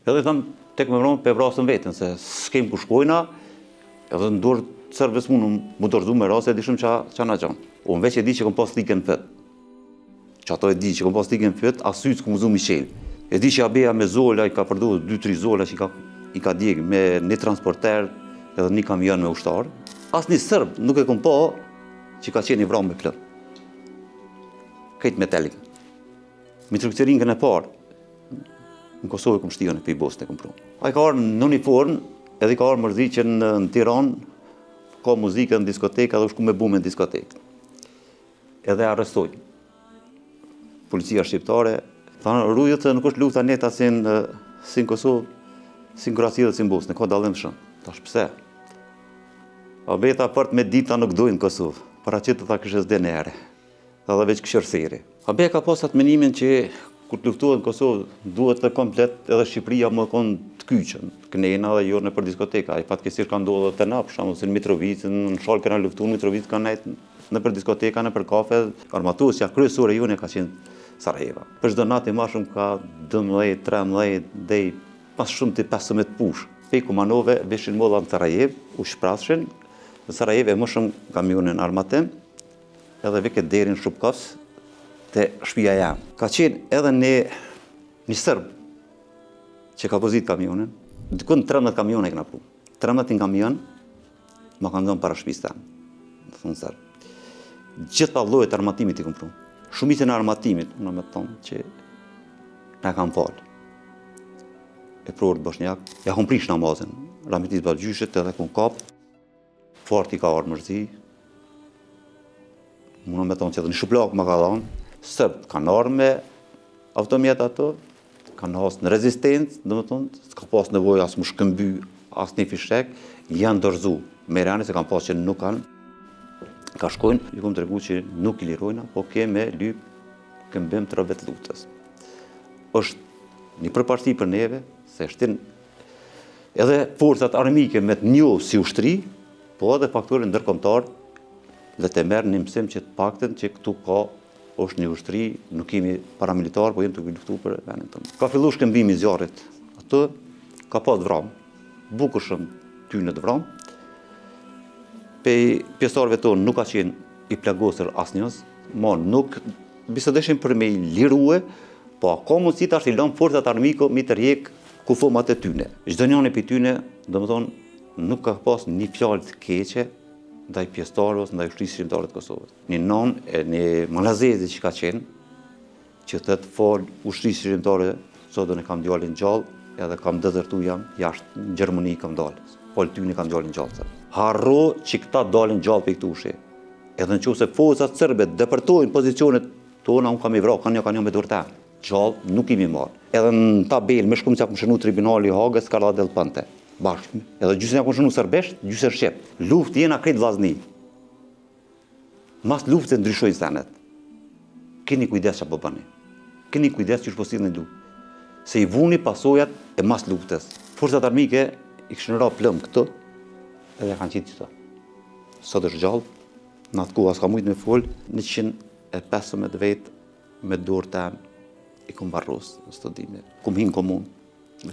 Edhe thëmë, tek me vronë, pe vrasën vetën, se s'kem ku shkojna, edhe në dorë sërbës mu dorëzu me rase, e dishëm qa na gjanë. Unë veç e di që kom pas ligën fët. Që ato e di që kom pas ligën fët, asytë s'ku muzu Michel. E di që abeja me zola, i ka përdu 2-3 zola që i ka djegë me një transporter edhe një kamion me ushtar. As një sërb nuk e kom pa që ka qenë i vramë me plën. Kajtë metallik. Mitrukëtëringën e parë, në Kosovë kom shtion e për i Bosnë e kom pru. A i ka arë në uniform, edhe i ka arë mërzi që në Tiranë ka muzikë në diskoteka dhe u shku me bume në diskotekë. Edhe arrestoj. Policia shqiptare, thanë, rrujët se nuk është lufta neta si në Kosovë, si në Kroaci dhe si në Bosnë, ka dallim shumë. Tash pse? A beta përt me dita nuk dojnë në Kosovë, para që të ta kështë zde në ere, dhe veç këshërëseri. A beja ka pas atë menimin që kur të luftohet në Kosovë, duhet të komplet edhe Shqipëria më konë të kyqën, kënejna dhe jo në për diskoteka. I fatkesish ka ndodhë të na, për shamu si në Mitrovicë, në Shalë këna luftu, në Mitrovicë ka nejtë në për diskoteka, në për kafe, armatusja, kryesore june ka qenë Sarajeva. Për çdo natë i marshëm ka 12, 13, dhej pas shumë të 15 push. Pej kumanove veshin molla në Sarajev, u shprashin, në Sarajev e më shumë kamionin armatim, edhe veke derin Shupkovs të shpia jam. Ka qenë edhe një sërb që ka pozit kamionin, dikun 13 kamione e këna pru. 13 kamion, ma ka ndonë para shpis tanë, në thunë sërb. Gjitha llojet armatimit i kom pru. Shumicën e armatimit, unë me thonë që na kam falë. E prorët Boshnjak, ja kom prish namazin, Ramitis Balgjyshet edhe kom kap, fort i ka arë mërzi. Unë me thonë që edhe një shuplak ma ka dhanë, sërbët kanë arë me automjet ato, kanë hasë në rezistencë, dhe me thonë, s'ka pas nevojë as më shkëmby, as një fishek, janë dërzu. Me rani se kanë pas që nuk kanë, ka shkojnë, ju kom të regu që nuk i lirojna, po ke me lypë këmbim të rëvet lutës. është një përparësi për neve, se shtin edhe forcat armike me të njohë si ushtri, po edhe faktorin ndërkombëtar dhe të merë një mësim që të paktën që këtu ka është një ushtri, nuk kemi paramilitar, po jenë të luftu për vendin tonë. Ka fillu shkëmbimi i zjarrit, atë ka pas vramë, bukur shumë tyne të vramë, pej pjesarëve tonë nuk ka qenë i plagosur asnjës, ma nuk bisedeshin për me i lirue, po ka mundësi tash i lënë forcat armiko mi të rjek kufomat e tyne. Çdo njëri prej tyne, domethënë, nuk ka pas një fjalë të keqe ndaj pjesëtarëve ose ndaj ushtrisë shqiptare të Kosovës. Një non e një malazezi që ka qenë, që të fol ushtrisë shqiptare, sot do ne kam djalin gjallë, edhe kam dezertu jam jashtë në Gjermani kam dalë. Pol tyne kam djalin gjallë. Harro që këta dalin gjallë për këtë ushe. Edhe në qoftë se forcat serbe depërtojnë pozicionet tona, unë kam i vrarë, kanë një me dorëta. Gjallë nuk imi marë. Edhe në tabel, me shkum që akum shënu tribunali i Hagës, Karla del Ponte. Bashkë. Edhe gjysën akum shënu serbesht, gjysën shqip. Luft jena kretë vllazni. Mas luftë ndryshojnë senet. Keni kujdes që po bëni. Keni kujdes që shposit në luftë. Se i vuni pasojat e mas luftës. Forcat armike i këshën ra plëm këtë, edhe kanë qitë qëta. Sot është gjallë, në atë kohë as ka mujtë me folë, 115 vetë me dorë temë i kom barrosë në studime. Kom hi në komunë,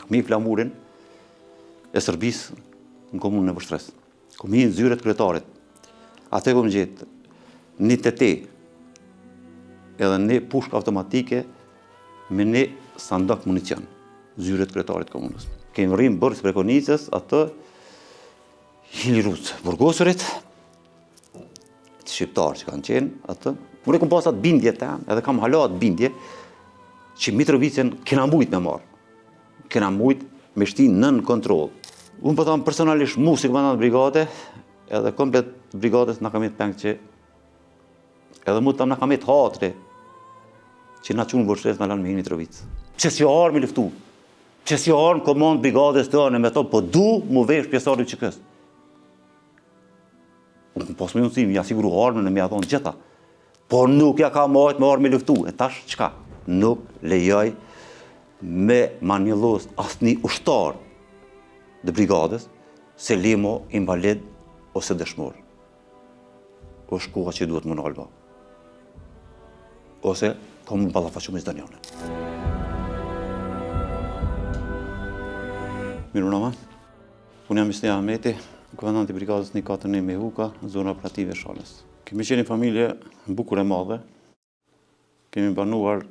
kom hi flamurin e Sërbisë në komunën e Vështres. Kom hi në zyret kryetarit. Atë kom gjetë një TT, edhe një pushk automatike me një sandak municion, zyret kryetarit komunës. Kemi rrimë bërës prekonicës, atë hilirusë, burgosurit, shqiptarë që kanë qenë, atë. Unë e kom pasat bindje temë, edhe kam halat bindje, që Mitrovicën kena mujt me marë. Kena mujt me shti nën kontrol. Unë po thamë personalisht mu si komandant brigade, edhe komplet brigadës në kamit pengë që, edhe mu të tamë në kamit hatre, që na qunë Vështres në lanë me hi Mitrovicë. Që si arë me luftu, që si arë në komandë brigadës të anë me thonë, po du mu vesh pjesari që kësë. Unë pas me nësim, ja siguru armën e me ja thonë gjitha. Por nuk ja ka majtë me armë me luftu. E tash, qka? Nuk lejoj me manjëllos asni ushtar dhe brigadës se limo invalid ose dëshmor. është koha që duhet më nalba. Ose ka më ballafaqu me çdo njëri. Mirë. Unë jam Isnia Ahmeti, komandanti i brigadës 149 Mehuka, zona operative Shalës. Kemi qenë një familje bukur e madhe. Kemi banuar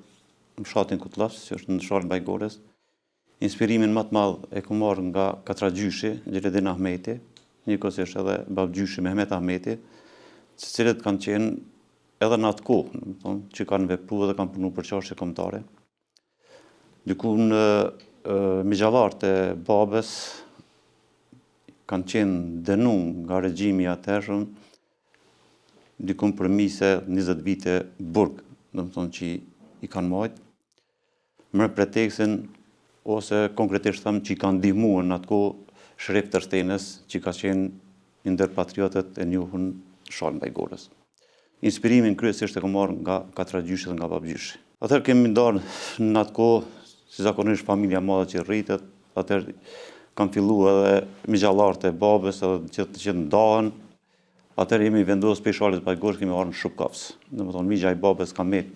në fshatin Kutllafs, që është në Shalën Bajgores. Inspirimin më të madh e kam marrë nga katragjyshi Xheledin Ahmeti, njëkohësisht edhe babgjyshi Mehmet Ahmeti, të cilët kanë qenë edhe në atë kohë, që kanë vepruar dhe kanë punuar për çështje kombëtare. Diku në migjallarët e babës kanë qenë dënuar nga regjimi i atëhershëm, diku për mise 20 vite burg, domethënë që i kanë marrë, me pretekstin ose konkretisht them që i kanë ndihmuar në atë kohë Shref Tërstenës, që ka qenë një ndër patriotët e njohur Shalën Bajgores. Inspirimin kryesisht e kam marrë nga katragjyshi dhe nga babgjyshi. Atëherë kemi ndarë në atë kohë, si zakonisht familja madhe që rritet, atëherë kam filluar edhe migjallarët e babës edhe që ndahen. Atëherë jemi vendosur për Shalës Bajgores, kemi ardhur në Shupkafs. Domethënë migja i babës ka met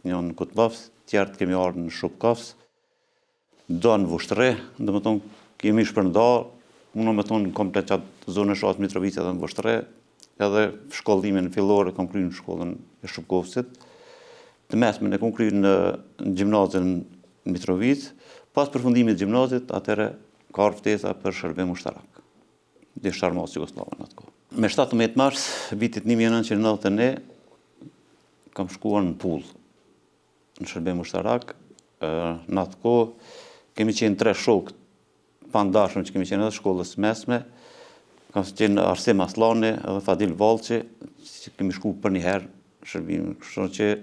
një në Kutllafs, tjerët kemi ardhur në Shupkafs, do në Vushtre, domethënë kemi shpërndar, unë me thonë komplet qatë zonë e Shalës Mitrovica dhe në Vushtre, edhe shkollimin fillor kam kryer në shkollën e Shupkovsit. Të mesmen e kam kryer në gjimnazin Mitrovic. Pas përfundimit të gjimnazit, atëherë ka ardhur ftesa për shërbim ushtarak. Dishtar mos Jugosllavën në atë kohë. Me 17 mars vitit 1991 kam shkuar në Pull në shërbim ushtarak. Në atë kohë kemi qenë 3 shokë pandashëm që kemi qenë edhe shkollës mesme. Kam qenë Arsim Aslani edhe Fadil Vallçi, që kemi shkuar për një herë shërbim. Kështu që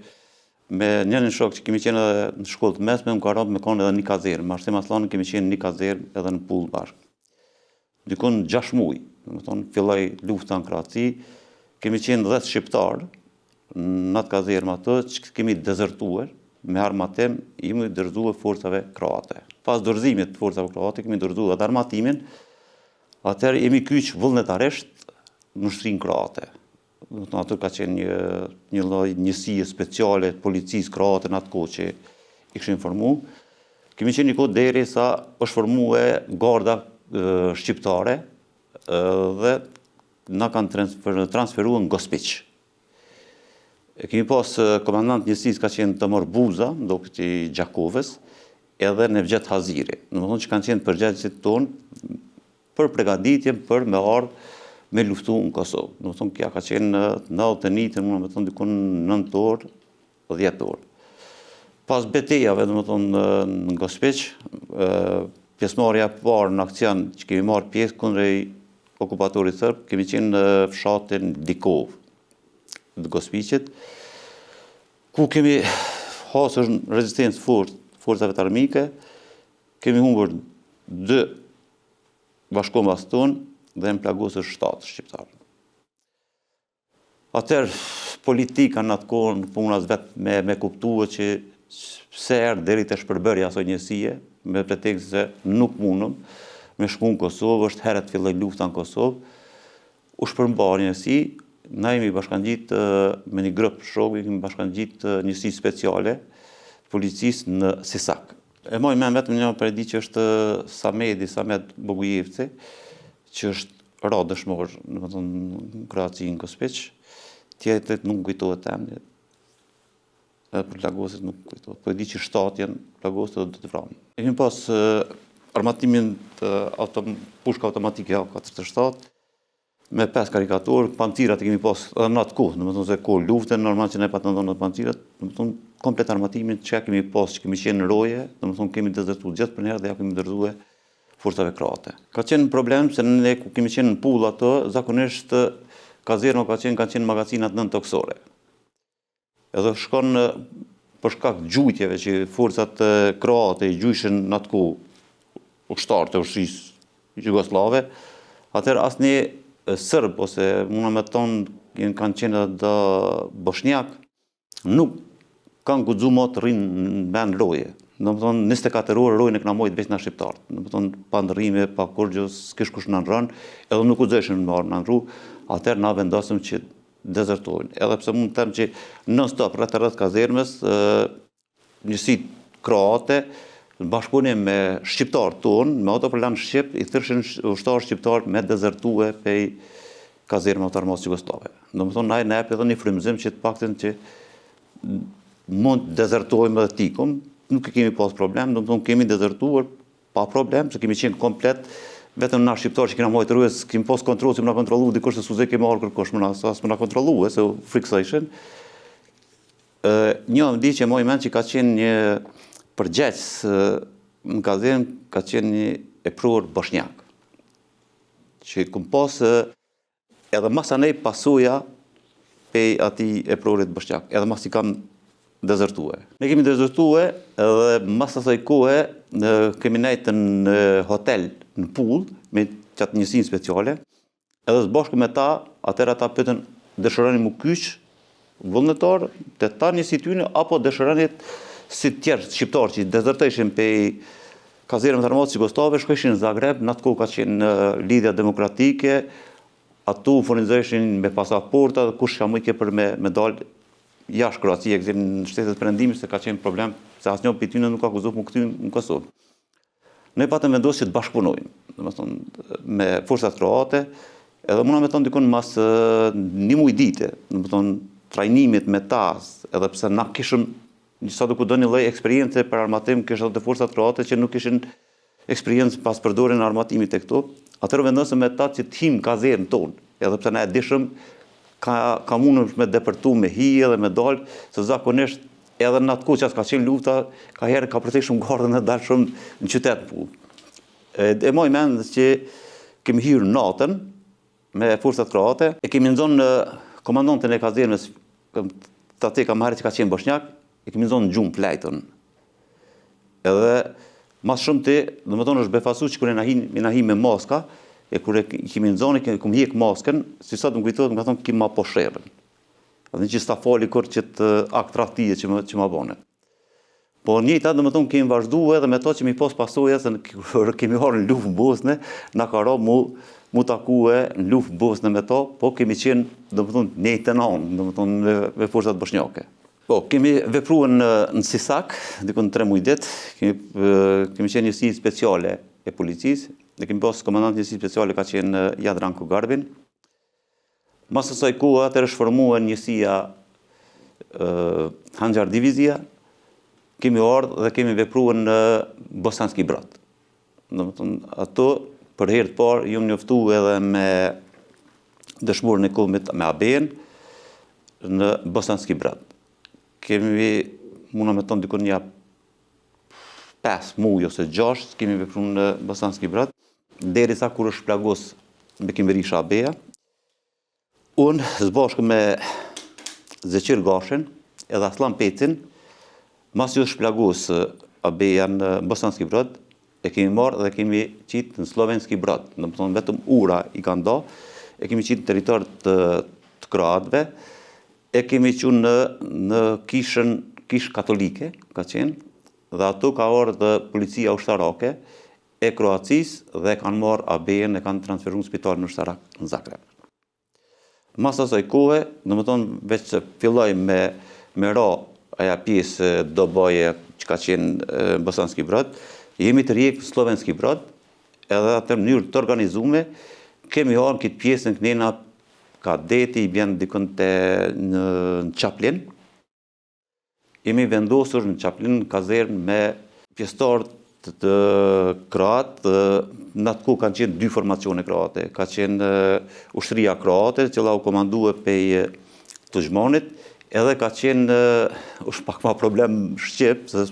me njërin shok që kemi qenë edhe në shkollë të mesme, më ka rënë me kanë edhe një kazerë. Me Arsim Aslani kemi qenë një kazerë edhe në Pull bashkë. Dikun 6 muaj, domethënë filloi lufta në Kroaci, kemi qenë 10 shqiptarë në atë kazerë me ato, që kemi dezertuar me armatim, jemi dorëzuar forcave kroate. Pas dorëzimit të forcave kroate kemi dorëzuar atë armatimin. Atëherë jemi kyç vullnetarisht në ushtrinë kroate. Ato ka qenë një lloj njësie speciale të policisë kroate në atë kohë që i kishin formuar. Kemi qenë një kohë derisa është formuar garda shqiptare dhe na kanë transferuar në Gospiç. Kemi pas komandant njësisë ka qenë Tamar Buza, ndokët i Gjakovës, edhe Nevxhet Haziri. Domethënë që kanë qenë përgjegjësit tonë për përgatitjen për me ardhë me luftu në Kosovë. Domethënë kja ka qenë në 91, më thonë dikun 9 orë, 10 orë. Pas betejave, domethënë në Gospiç, pjesëmarrja e parë në aksion që kemi marrë pjesë kundër okupatorit serb, kemi qenë në fshatin Dikov të Gospiçit, ku kemi hasur rezistencë forcave të armike, kemi humbur 2 bashkombas tonë dhe në plagosur 7 shqiptarë. Atëherë, politika në atë kohë në punës vetë me kuptua që pse erdhë deri te shpërbërja asoj njësie, me pretekst se nuk mundëm me shku në Kosovë, është herët filloi lufta në Kosovë, u shpërmbar njësi, na jemi bashkangjit me një grup shokë, kemi bashkangjit njësi speciale policisë në Sisak. E moj me vetëm një përdi që është Samet Bogujevci, që është radëshmor në Kroaci në Gospiç, tjetët nuk kujtohet emri, edhe për plagosit nuk kujtohet, po e di që 7 janë plagosit dhe do të vranë. E kemi pas armatimin të pushka automatike A47, me 5 karikatorë, pancirat e kemi pas edhe në atë kohë, domethënë se kohë luftën, normal që ne pa të ndonë pancirat, domethënë komplet armatimin që kemi pas, që kemi qenë në roje, domethënë kemi dezertuar gjithë për njerë dhe ja kemi dërzuar forcave kroate. Ka qenë problem se ne ku kemi qenë në Pull ato, zakonisht kazerno kanë qenë magazinat nëntoksore. Edhe shkon për shkak gjujtjeve që forcat kroate i gjujshin në atë kohë ushtarë të ushtrisë jugoslave, atëherë asnjë Sërb ose muna me tonë kanë qenë edhe Boshnjak, nuk kanë guxu më të rrinë në vend roje. Domethënë 24 orë rojën e kena mojt veç na shqiptarët. Domethënë pa ndërrime, pa kurrë, s'kish kush na nrën, edhe nuk guxojshin me na nrru, atëherë na vendosëm që dezertojnë. Edhe pse mund të them që non stop rreth kazermës, njësitë kroate në bashkëpunim me shqiptarë tonë, me autoplan shqip, I thërshin ushtarë shqiptarë me dezertue pej kazerëve të armatës jugoslave. Domethënë na na jep edhe një frymëzim që të paktën që mund të dezertojmë dhe tikum, nuk kemi pas problem, domethënë kemi dezertuar pa problem, se kemi qenë komplet, vetëm na shqiptarë që kena mojtë rrugës, kemi pas kontroll, si më na kontrollu dikush se suze kemi marrë kërkosh, as më na kontrollu, se u friksojshin. Një më di që moj mend që ka qenë një përgjegjës në kazerën, ka qenë një epror bosnjak, që kum pas edhe mas anej pasuja pej atij eprorit bosnjak, edhe mas I kam dezertue. Ne kemi dezertue edhe mas asaj kohe kemi nejtë në hotel në Pull, me qatë njësinë speciale, edhe së bashku me ta, atëherë ata pyetën, dëshironi mu kyç vullnetar, të ta njësi tyne, apo dëshironi si tjerë shqiptarë që dezertojshin pej kazerëve të armatës jugoslave, shkojshin në Zagreb, në atë kohë ka qenë lidhja demokratike, atu furnizojshin me pasaporta, dhe kush ka mujke për me dalë jashtë Kroacie, në shtetet perëndimit, se ka qenë problem, se asnjë prej tyre nuk ka akuzuar mu këtyn në Kosovë. Ne patëm vendosur që të bashkëpunojmë, domethënë me forcat kroate, edhe muna me thonë dikun mas një muj dite, domethënë trajnimit me tas, edhe pse na kishim sa do ku do një lloj eksperiencë për armatim, kishte edhe forcat kroate që nuk kishin eksperiencë pas përdorjen e armatimit tek këtu. Atëherë vendosëm me ta që të him kazerën tonë, edhe pse na e dishëm ka mundur me depërtu me hije dhe me dalë, se zakonisht edhe në atë kohë që ka qenë lufta, ka herë ka përtej shumë gardën e dalë shumë në qytet Pull. E moj mend që kemi hyrë natën me forcat kroate, e kemi nxonë komandantën e kazerës, atë kam marrë që ka qenë bosnjak, e kemi nxonë në gjumë flajtën. Edhe mas shumë ti, domethënë është befasu që kur na hi me maska, e kur e kemi nxonë, kemi hjek maskën, si sa të më kujtohet, më ka thonë kim ma po sherrën. Edhe që sta fali kur që të akt tradhtie që ma bone. Po njëjta domethënë kemi vazhduar edhe me to që mi pas pasoja se kur kemi harë në luftë në Bosnë, na ka ra mu takue në luftë në Bosnë me to, po kemi qenë domethënë njëjtën anë, domethënë me forcat bosnjake. Po, kemi vepruar në Sisak, dikun 3 muaj ditë, kemi qenë njësi speciale e policisë, ne kemi pas komandant njësi speciale ka qenë Jadranko Garbin. Mas asaj kohe atëherë shformuar njësia Handjar Divizia, kemi ardhur dhe kemi vepruar në Bosanski Brod. Domethënë ato për herë të parë jam njoftuar edhe me dëshmorën e kombit me AB-n në Bosanski Brod. Kemi, muna me tonë dikun një 5 muaj ose 6, kemi vepruar në Bosanski Brod, derisa kur është plagos me kemi risha AB-ja. Unë zbashku me Zeqir Gashin edhe Aslan Pecin, mas ju shplagos AB-ja në Bosanski Brod, e kemi marrë dhe kemi qitë në Slovenski Brod. Domethënë vetëm ura I kanë da, e kemi qitë në territor të kroatëve, e kemi qenë në kish katolike, ka qenë, dhe ato ka ardhur policia ushtarake e Kroacisë dhe kanë marrë AB-n e kanë transferuar në spitalin ushtarak në Zagreb. Mas asaj kohe, domethënë veç se filloj me ra aja pjesë doboje që ka qenë Bosanski Brod, jemi të rjekë Slovenski Brod, edhe atë në mënyrë të organizume, kemi harë këtë pjesën kënena ka deti I bjen dikën në Qaplin. Jemi vendosur në Qaplin në kazerën me pjesëtarë të kroatë, në atë kohë kanë qenë 2 formacione kroate. Ka qenë ushtria kroate, që u komandue pej Tuđmanit, edhe ka qenë, është pak ma problem shqip, se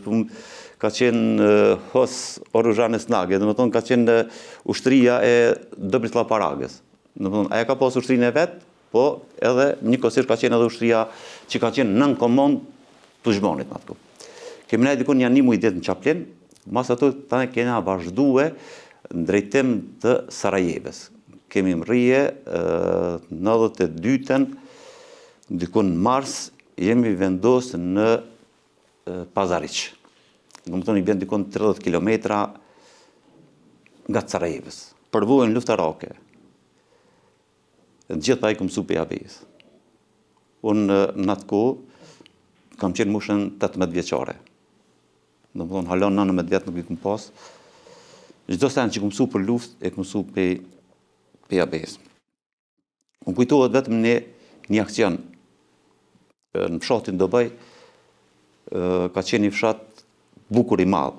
ka qenë Hos Oružane snage, domethënë ka qenë ushtria e Dobrislav Paragës. Domethënë aja ka pas ushtrinë e vet, po edhe njëkohësisht ka qenë edhe ushtria që ka qenë nën komandë Tuđmanit në atë kohë. Kemi nejtë dikun janë 1 muaj ditë në Qaplin, mas ato tani kena vazhduar në drejtim të Sarajevës. Kemi mrije 92-ën, dikun mars, jemi vendosë në Pazariq. Domethënë I bjen dikun 30 kilometra nga Sarajevës. Përvojën luftarake. Gjithë pa I këmësu për AB-s. Unë në atë kohë kam qenë moshën 18 vjeçare. Do më thonë, halon 19 vjetë nuk i kumë pas. Çdo sen që kumë mësu për luft, e kumë mësu për ABE-s. Unë kujtohet vetëm një aksion në fshatin Dobaj, ka qenë një fshat bukur i madh,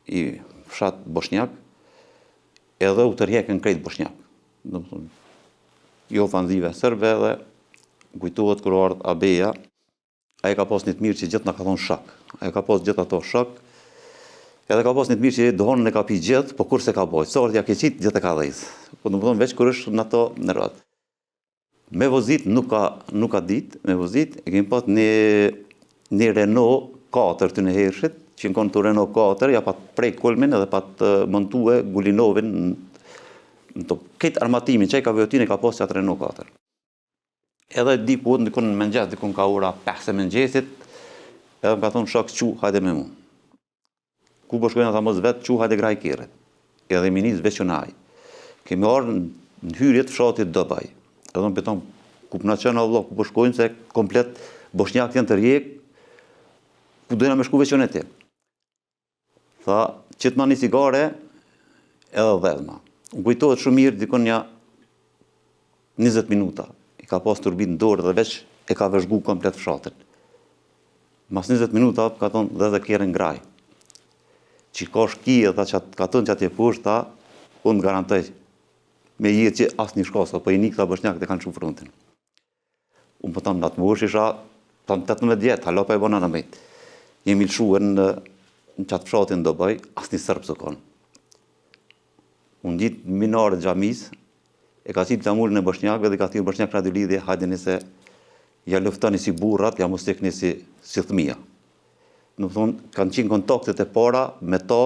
i fshat Boshnjak, edhe u tërhekën krejt Boshnjak. Do më thonë, jo ofanzive sërbe edhe kujtohet kur ardh ABE-ja, ai ka pas një të mirë që gjithë na ka thonë shak. Ai ka pas gjithë ato shak, edhe ka pas një të mirë që dohonën e ka pi gjithë, po kur se ka bojt. Sa ardhja ke qitë, gjithë e ka dhejtë. Po do më thonë, veç kur është në ato në rratë. Me vozit nuk ka ditë, me vozit e kemi pas një Renault 4 të në hershit, që në konë të Renault 4, ja pat prej kulmin edhe pat montue Gulinovin në të këtë armatimin që i ka vjotin e ka pas që atë Renault 4. Edhe di po në dikon në mëngjes, dikon ka ora 5 e mëngjesit, edhe më ka thonë shok qu, hajde me mu. Ku po shkojnë ata mos vetë, qu, hajde graj keret. Edhe minis veçonaj. Kemi arë në hyrjet fshatit Dobaj. Edhe më pëton, ku përna qënë Allah, ku po shkojnë, se komplet Boshnjak janë të rjek, ku dojna me shku veçonet e. Tha, që të ma një sigare, edhe dhezma. Unë kujtohet shumë mirë, dikon një 20 minuta. I ka pas turbin në dorë dhe veç e ka vëzhgu komplet fshatin. Mas 20 minuta, ka thonë dhe kjerën graj. Që ka shki edhe ka thonë që atje poshtë, ta, unë garantoj me jetë që asë një shkosa, po i një këta Boshnjakët e kanë shumë frontin. Unë po thonë, në atë mosh isha, thonë 18 vjetë, halo pa e bona në mejtë. Jemi lëshuar në qatë fshatin Dobaj, asë një sërbë së konë. Unë gjitë minarët gjamis, e ka qitë flamurin e Boshnjakëve dhe ka thirë Boshnjak Radio Lidhje, hajde nëse ja luftani si burrat, ja mos tekni si thmija. Në më thonë, kanë qenë kontaktet e para me ta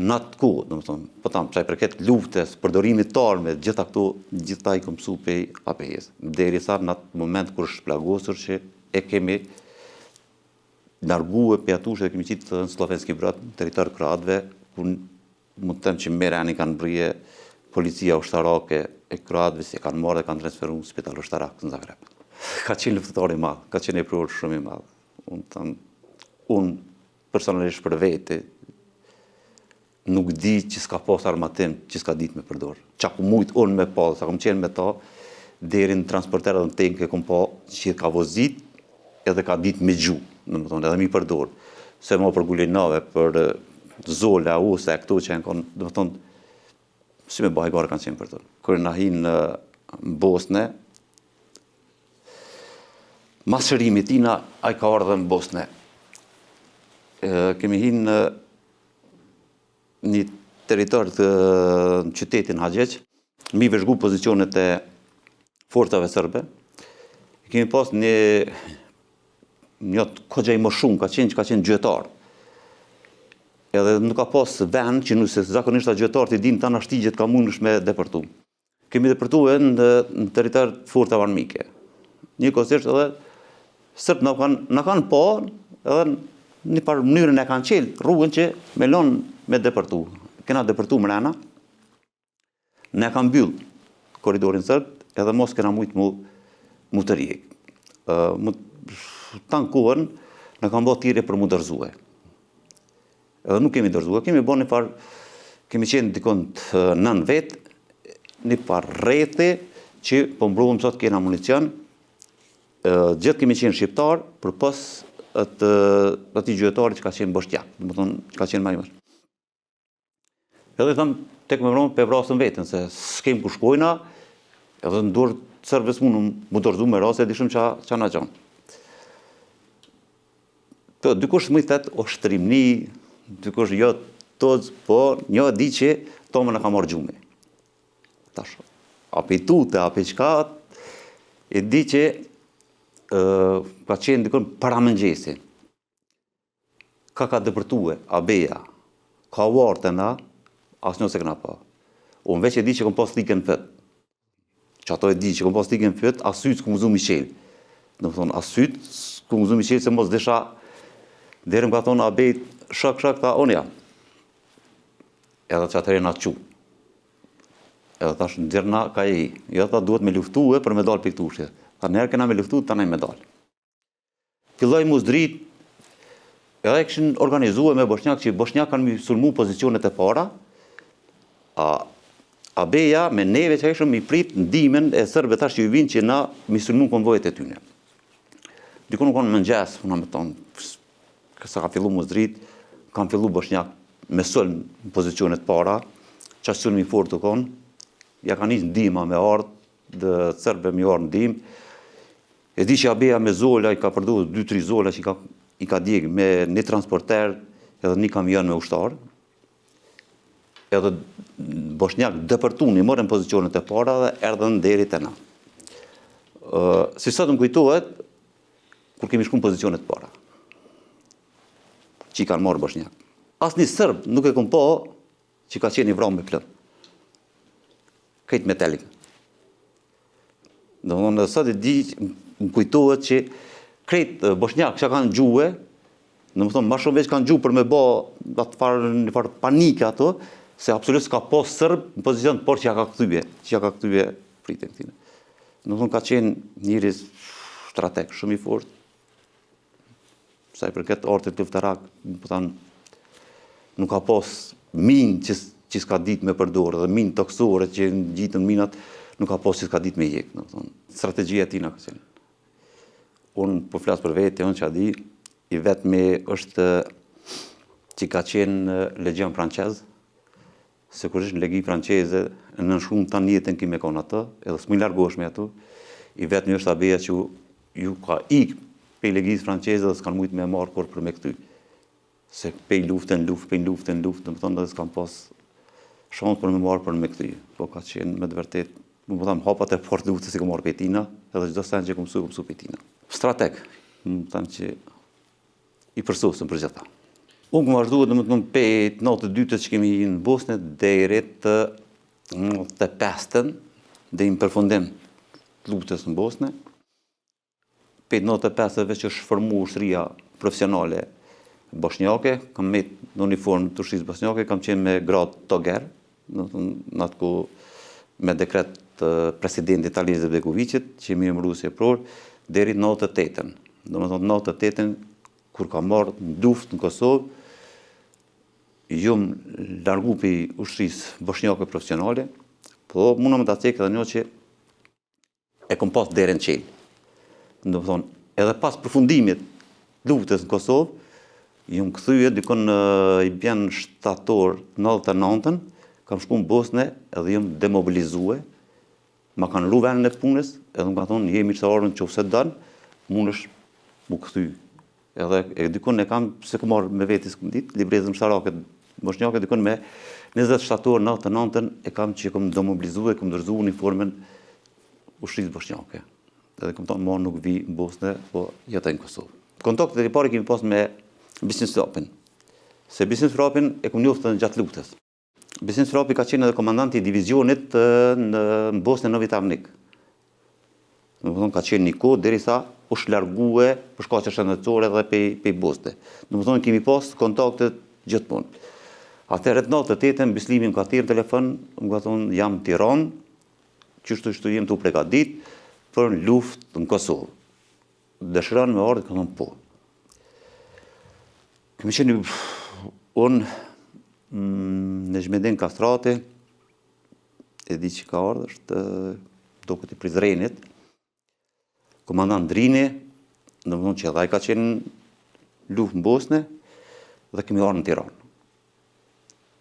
në atë ku, në më thonë, po tamë, qaj përket luftes, përdorimit të arme, gjitha këto, gjitha i këmësu pej ABE-s. Deri sa në atë moment kër është plagosur që e kemi largue për atush dhe kemi qitë në Slovenski Brat, në teritor Kroatëve, ku mund të them që mereni kanë brije policia ushtarake e Kroatëve, si e kanë marrë dhe kanë transferu në spital ushtarak në Zagreb. Ka qenë luftëtar i madhë, ka qenë e prurë shumë i madhë. Unë personalisht për vete, nuk di që s'ka pas armatim, që s'ka ditë me përdor. Qa ku mujtë unë me pa, sa kom qenë me ta, deri në transporterë dhe në tenke kom pa, që ka vozit, edhe ka ditë me gju, në më thonë, edhe mi përdor. Se ma për Gulinave, për Zola, ose e këto që e në konë, dhe më thonë, si me bajgare kanë qenë përdor. Kërë na hinë në Bosne, mas shërimit tina, a i ka ardhe në Bosne. Kemi hinë në një teritor të qytetin Haqeq, mi vëzhgu pozicionet e forcave sërbe. Kemi pas një këgjaj më shumë, ka qenë gjyëtar. Edhe nuk ka pas vend që nëse zakonisht ta gjyëtar të din të anashtigjet ka mundësh me depërtu. Kemi depërtu e në teritor të forcave armike. Një kosisht edhe sërbë në kanë pa, edhe një par mënyrën e kanë qelë rrugën që me lonë me depërtu. Kena depërtu mrena, ne kanë byllë koridorin sërbë, edhe mos kena mujtë mu të rjekë. Tanë kohën, ne kanë bërë tire për mu dërzue. Edhe nuk kemi dërzue, kemi bërë një par, kemi qenë dikon të 9 vetë, një par rrethë që po mbrovëm sot kena municion, gjithë kemi qenë shqiptar, për pas ati gjyëtari që ka qenë Boshtjak, dhe më thonë që ka qenë ma i mërë. Edhe thëmë, tek me vronë për vrasën vetën, se s'kem ku shkojna, edhe në dorë të sërves mu dorëzu me rase, dishëm qa na gjanë. Dykush më i thetë, o shtrimni, dykush jo tëzë, po një di që tome në ka marrë gjume. Tash, api tute, api qka, e di që ka qenë dikon para mëngjesi. Ka depërtue, ABE-ja, ka uartë e na, asë njëse këna pa. Unë veç e di që kom pas likën fët. Që ato e di që kom pas likën fët, asyt s'ku muzu Miqel. Në më thonë, asyt s'ku muzu Miqel, se mos desha, dherëm ka thonë ABE, shak, ta, unë jam. Edhe që atëre na qu. Edhe tash në djerna ka e i. Jo, ta duhet me luftu e për me dalë për këtushje. Ta njerë kena me luftu, ta nej me dalë. Filloj mu zdrit, Edhe kishin organizuar me Bosnjak që Bosnjak kanë sulmu pozicionet e para, a beja me neve që ishëm i prit ndimen e sërbëve tash që i vinë që na mi sulmu konvojet e tyne. Dikon nuk kanë mëngjes, unë me tonë, kësa ka fillu mu zdrit, kanë fillu Bosnjak me sulm në pozicionet para, që ashtë sulmi fort të konë, ja kanë ishë ndima me ardhë, dhe sërbëve mi ardhë ndim, e di që abeja me zola, i ka përdu 2-3 zola që i ka djegë me një transporter edhe një kamion me ushtar, edhe Bosnjak dëpërtun i morën pozicionet e para dhe erdhen deri të na. Si sot më kujtohet, kur kemi shku në pozicionet para, që i kanë morë Bosnjak. Asë një sërb nuk e kom po që ka qenë i vramë me plën. Kejtë metalik. Dhe më sot e di, më kujtohet që krejtë Bosnjak që kanë gjuhe, në më thonë, ma shumë veç kanë gjuhe për me bo një farë panike ato, se absolut s'ka po sërb në pozicion të por që ja ka këtyve pritin këtine. Në më thonë, ka qenë njëri strateg, shumë i fort, sa i përket artit luftarak, nuk ka pos minë që s'ka dit me përdorë, dhe minë toksore që gjitën minat, nuk ka pos që s'ka dit me jekë. Strategjia tina ka qenë. Unë po flasë për vete, unë që a di, i vetëmi është që ka qenë legion francez, se kur ishtë në legi franceze, në shumë të njëtën kime konë atë, edhe s'mi largosh me ato, i vetëmi është abeja që ju ka ikë pej legjisë franceze dhe s'kanë mujtë me marë kur për me këty. Se pej luftën, dhe më thonë dhe s'kanë pas shansë për me marë për me këty. Po ka qenë me të vërtet, më thonë hapat e fort luftës si ka marë pej tina, edhe çdo sen që këmësu pej tina. Strateg, më thonë që i përsosën për gjitha. Unë këmë vazhduhet dhe më të nëmë pejt 92 që kemi në Bosnë deri të 95-ën dhe i më përfundim luftës në Bosnë. Pejt 95 veç është formu ushtëria profesionale bosnjake, kam met në uniform të ushtrisë bosnjake, kam qenë me grad toger, në atë ku me dekret presidenti Italije Izetbegovićit, që mi emëru si e pror, deri 98-ën. Do më thonë 98-ën, kur ka marrë në luft në Kosovë, jumë largu për ushtrisë bosnjake profesionale, po muna më të cekë edhe një që e kom pas derën qelë. Në më thonë, edhe pas përfundimit luftës në Kosovë, jumë këthyje, dikon i bjen shtator 99-ën, kam shku në Bosnë edhe jumë demobilizue, ma kanë ru venën e të punës, edhe më kanë thonë, jemi qëtarën që ose dënë, mund është mu këthy. Edhe dikon e kam, se ku marrë me vetis këmë ditë, librezën shtarake bosnjake, dikon me 20 shtator 99-ën, e kam që kom demobilizue, kom dërzu uniformen ushtrisë bosnjake. Edhe këmë tonë, ma nuk vi në Bosnë, po jetë në Kosovë. Kontaktet e pari kemi pas me Bisin Srapin, se Bisin Srapin e këmë njoftë në gjatë luftës. Bisin Srapi ka qenë edhe komandanti i divizionit në Bosnë e Novi Tarnik. Në më thonë, ka qenë një kohë, derisa u shlargue për shkaqe shëndetësore dhe pej Bosnë. Në më thonë, kemi pas kontaktet gjithmonë. Atëherë të 98-ën, Bislimi më ka thirrë telefon, më ka thonë, jam në Tiranë, qështu jem të u pregadit për në luftë në Kosovë. Dëshiron me ardhë, ka thonë po. Kemi qenë unë në Zhmedin Kastrati, e di që ka ardhë, është do këtë i Prizrenit, komandant Drini, në më thonë që edhe i ka qenë luftë në Bosnë, dhe kemi ardhë në Tiranë.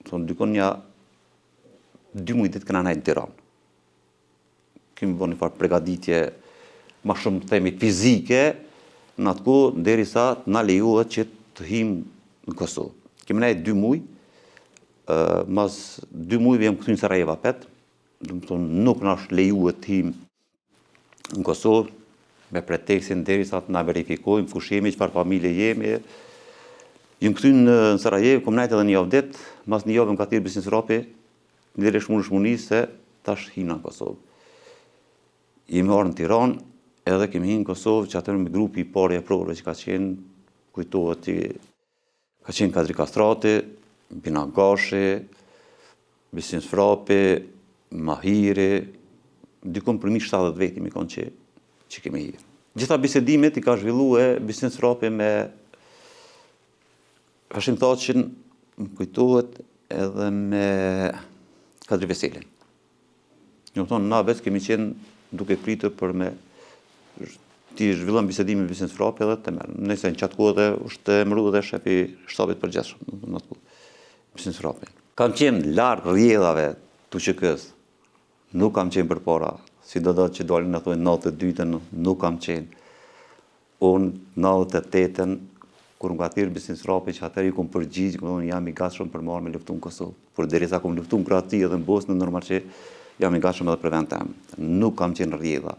Thonë, dykon nja 2 muaj ditë këna najtë në Tiranë. Kemi bo një farë pregaditje ma shumë të themi fizike, në atë ku, derisa na lejohet që të him në Kosovë. Kemi najtë 2 muaj, mas 2 muajve jam këtu në Sarajeva 5, nuk në është lejuhet të him në Kosovë, me preteksin derisa të na verifikojmë kush jemi, çfarë familje jemi. Jam këtu në Sarajevë, kom najtë edhe një javë ditë, mas një javë më ka thirrë Bisin Srapi, ndërë shmuni se tash hina në Kosovë. Jemi arë në Tiranë, edhe kemi hinë në Kosovë, që atër me grupi i pari e prorëve që ka qenë, kujtohet që ka qenë Kadri Kastrati, Bina Gashi, Bisin Srapi, Mahiri, dikon përmi 70 veti mi konë që kemi hirë. Gjitha bisedimet i ka zhvillu e Bisin Srapi me Hashim Thaqin më kujtohet edhe me Kadri Veselin. Një më thonë, na vetë kemi qenë duke pritur për me ti zhvillon bisedimin me Biznes Frapi edhe të merë. Nëse në qatë kohë dhe është emëru dhe shefi shtabit përgjithshëm në atë kohë. Biznes Frapi. Kam qenë larg rrjedhave të QK-s. Nuk kam qenë përpara. Si do që dalin në thojnë 92-ën, nuk kam qenë. Unë 98-ën, kur nga thirë Biznes Frapi që atëherë i kom përgjigjë, jam i gatshëm për marrë me luftu në Kosovë. Por derisa kom luftu në Kroati edhe në Bosnë, normal që jam i gatshëm edhe për vend tem. Nuk kam qenë rrjedha.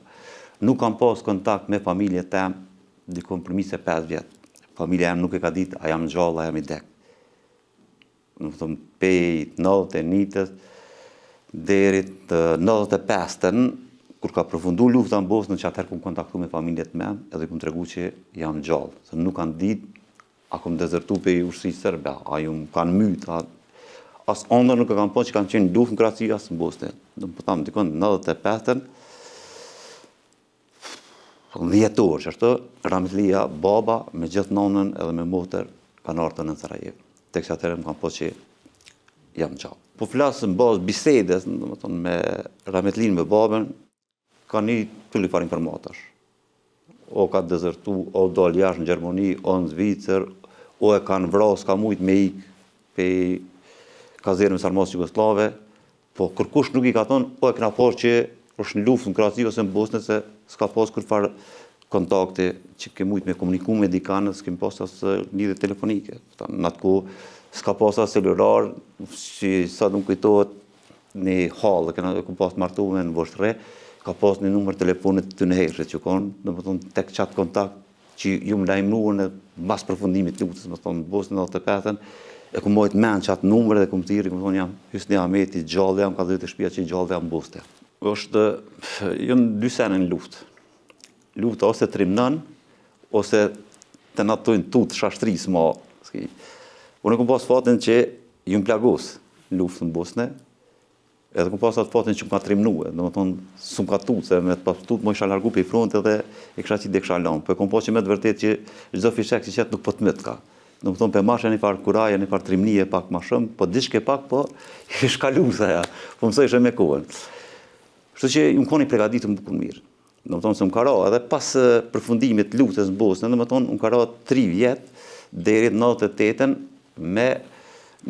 Nuk kam pas kontakt me familje tem, dikon për 25 vjetë. Familja jem nuk e ka ditë, a jam gjallë, a jam i dek. Në thëmë, pej 91-ës, derit 95-ën, kur ka përfundu lufta në Bosnë, që atëherë kom kontaktu me familjet me, edhe kom tregu që jam gjallë. Se nuk kanë ditë, a kom dezertu pe i ushtri sërbe, a ju më kanë mytë, as ondër nuk e kam po që kanë qenë luft në Kroati, as në Bosnë. Në më thamë, dikon 95-ën, 10 orë që është, Rametlia, baba, me gjithë nonën edhe me motër, kanë artën në Sarajevo. Tek që atëherë më kanë po që jam gjallë. Po flasë në bazë bisedes, me Rametlinë, me babën, ka një tulli fare informatash. O ka dezertu, o dal jashtë në Gjermani, o në Zvicër, o e kanë vrasë, ka mujtë me ikë pe kazerën së armatës Jugoslave, po kërkush nuk i ka thonë, o e këna parë që është në luftë në Kroati ose në Bosnë, se s'ka pas kërfar kontakte që ke mujtë me komuniku me dikanët, s'kem pas asë lidhje telefonike. Në atë ku s'ka pas asë celular, që sa nuk kujtohet një halë, këna ku pas martume në Voshtre, ka pas një numër telefonit të nëherëshet që konë, dhe më thonë tek qatë kontakt që ju më lajmëruën e mas përfundimit luftës, më thonë në Bosnë në 95-ën, e ku mojtë menë qatë numër dhe ku më thiri, më thonë jam Hysni Ahmeti, gjallë jam, ka dhe të shpia që gjallë jam Bostë. Është, jënë 2 sene në luftë. Lufta ose trimnën, ose të natojnë tutë shashtrisë ma. Unë e kom pas fatin që ju më plagos në luftë në Bosnë, edhe kom pas atë fatin që më ka trimnue, dhe më thonë, su më ka tutë, se me të pas tutë më isha largu për i fronte dhe e kësha qitë dhe kësha lanë. Po e kom pas që me të vërtet që gjithë fishek që qëtë nuk po të mëtë ka. Dhe më thonë, për mashe një farë kuraje, një farë trimnije pak ma shumë, po dishke pak, po i shkalu sa ja, po mësoj ishe me kohën. Kështu që ju më koni pregaditur më bukur mirë. Dhe më thonë se më kara, edhe pas përfundimit luftës në Bosnë, dhe më thonë, më kara 3 vjetë, deri 98-ën, me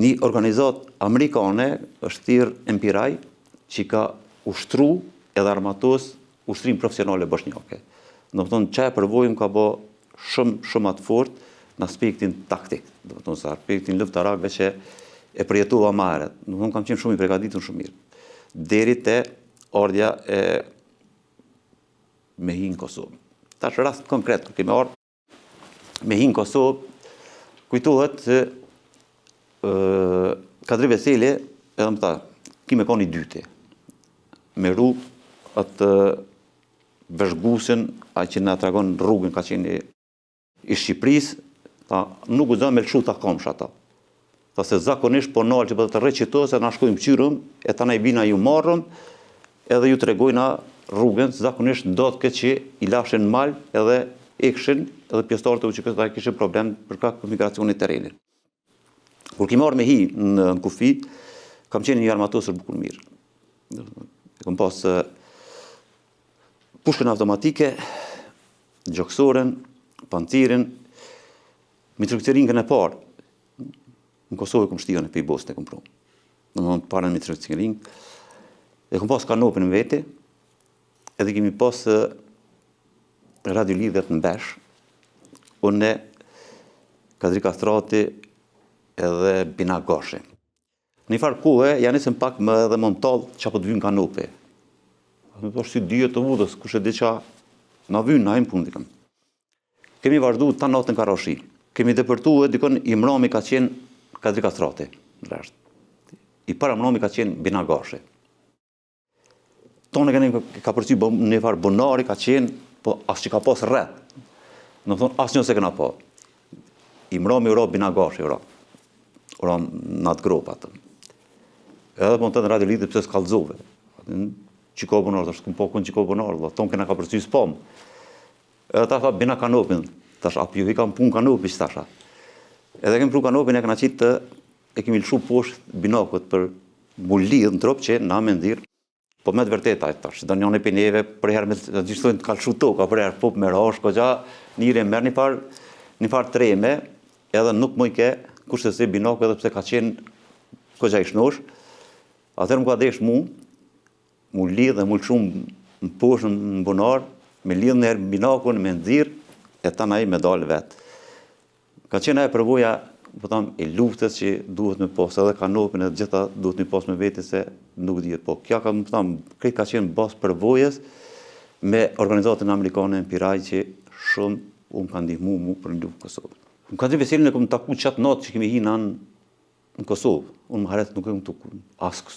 një organizat amerikane, është thirë MPRI, që ka ushtru edhe armatos ushtrim profesionale bosnjake. Dhe më thonë, që e përvojmë ka bo shumë atë fort në aspektin taktik. Dhe më thonë, se aspektin luftarak veç e përjetuva marët. Dhe më thonë, kam qenë shumë i pregaditur shumë mirë. Deri te ardhja e me hinë Kosovë. Ta është rast konkret, kër kemi ardhë me hinë Kosovë, kujtohet se Kadri Veseli, edhe më ta, kime ka një dyte, me ru atë vëzhgusin, a që nga tragon rrugën ka qenë i Shqipërisë, ta nuk u zëmë me lëshu ta komsh ata. Ta se zakonisht po nalë që për të recitose, na shkojmë qyrëm, e ta na i bina ju marrëm, edhe ju të regojna rrugën, zakonisht ndodhë këtë që i lashen mal edhe ikshin, edhe pjestarët e UÇK-s kishin problem për kak për migracionit të terenit. Kur ki marrë me hi në kufi, kam qenë një armatosër bukur mirë. Kam pas pushkën automatike, gjoksoren, pancirin, mitrailleurin e parë. Në Kosovë kom shtion e për i Bosnë e kom pru. Në më parën mitrailleurin, e kom pas kanopin në vete, edhe kemi pas radiolidhet në besh, unë Kadri Kastrati edhe Bina Gashi. Në i farë kohë, janë nisën pak më edhe montal që apo të vynë kanope. Në të është si dyje të vudës, kushe di qa në vynë, na im pundikëm. Kemi vazhdu ta natën Karashi. Kemi depërtu e dikon i mrami ka qenë Kadri Kastrati. I para mrami ka qenë Bina Gashi. Tonë ka përcy një farë bonari ka qenë, po asë që ka pas rreth. Në thonë, asë një se këna po. I mrami ura Bina Gashi, ura në atë gropë atë. Edhe po në të në radio lidhë pëse s'kallzove. Qiko bonar, të shkëm po kënë qiko bonar, tonë këna ka përcy s'pom. Edhe ta tha Bina Kanopin, tash, apo ju i kam pun Kanopi që tasha. Edhe kemi pru kanopin e këna qitë e kemi lëshu poshtë binakut për mu lidhë në trop që na me ndirë. Po me të vërtet ajtë tash, do njën e pinjeve, për herë me të gjithtojnë të kalëshu toka, për herë pop me rash, ko gja njëri e merë një farë treme, edhe nuk më i ke, kushtë se binaku edhe pse ka qenë ko gja i shnosh, atër më ka desh mu lidhë dhe mu lëshu në poshtë në bunar, me lidhë në herë binakun, me ndirë, e ta na i me dalë vetë. Ka qenë aje përvoja, po tham, e luftës që duhet me posë, edhe kanopin edhe gjitha duhet me posë me vete se nuk dhjetë. Po kja ka, po tham, krejt ka qenë basë përvojës me organizatën amerikane në Piraj që shumë unë ka ndihmu mu për në luftë Kosovë. Më ka të veselin e këmë taku qatë natë që kemi hi në Kosovë. Unë më haret nuk e më të asë,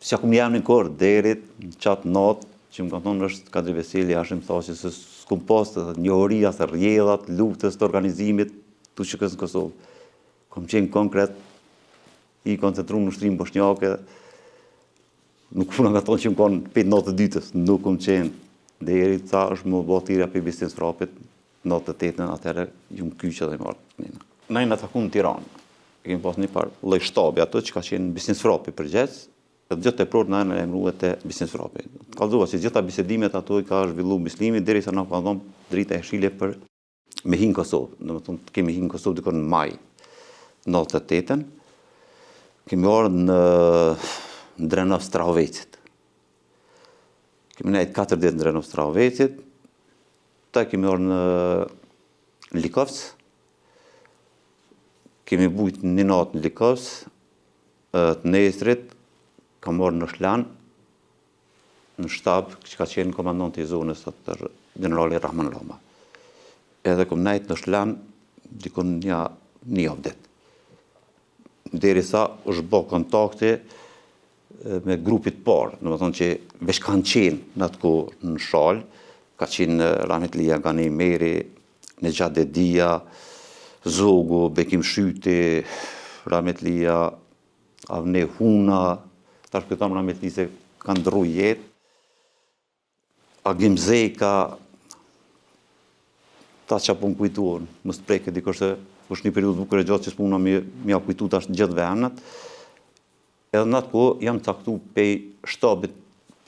si akum jam një korë derit në qatë natë që më ka thonë është Kadri Veseli, ashtë më tha që se s'kum pasë njohëria, se rjedhat, luftës të organizimit të që kësë në Kosovë. Kom qenë konkret, i koncentru në shtrim boshnjake, nuk puna nga tonë që më konë 5 natë të dytës, nuk kom qenë. Deri ca është më botirja për Bisnis Frapit, natë të 8-ën, atëherë ju më kyqë dhe i marë. Na i në takun në Tiranë, e kemi pas një parë lloj shtabi ato që ka qenë Bisnis Frapi përgjec, dhe gjithë të prorë në e emruet e Bisnis Frapi. Kalzova që gjitha bisedimet ato i ka zhvillu Bislimi, deri sa na ka dhomë drita e shile për me hinë Kosovë. Dhe më thonë, kemi hinë Kosovë dikon në maj. 98-ën, kemi orë në Drenov Strahovecit. Kemi nejtë 4 ditë në Drenov Strahovecit, ta kemi orë në Likovës, kemi bujtë një natë në Likovës, të nesrit, kam orë në Shlan, në shtab, që ka qenë komandant i zonës, atër generali Rahman Rama. Edhe kom nejtë në Shlan, dikon një javë ditë. Deri sa është bo kontakte me grupit parë, në më thonë që veç kanë qenë në atë kohë në shalë, ka qenë Rahmetlia Gani Meri, Nejat Dedia, Zogu, Bekim Shyti, Rahmetlia Avne Huna, tash këtam Rahmetli se kanë ndru jetë, Agim Zeka, ta që apo më kujtuon, më së preke dikështë është një periudhë bukur e gjatë që s'puna mja kujtu tash gjithë venat. Edhe në atë kohë jam caktu pej shtabit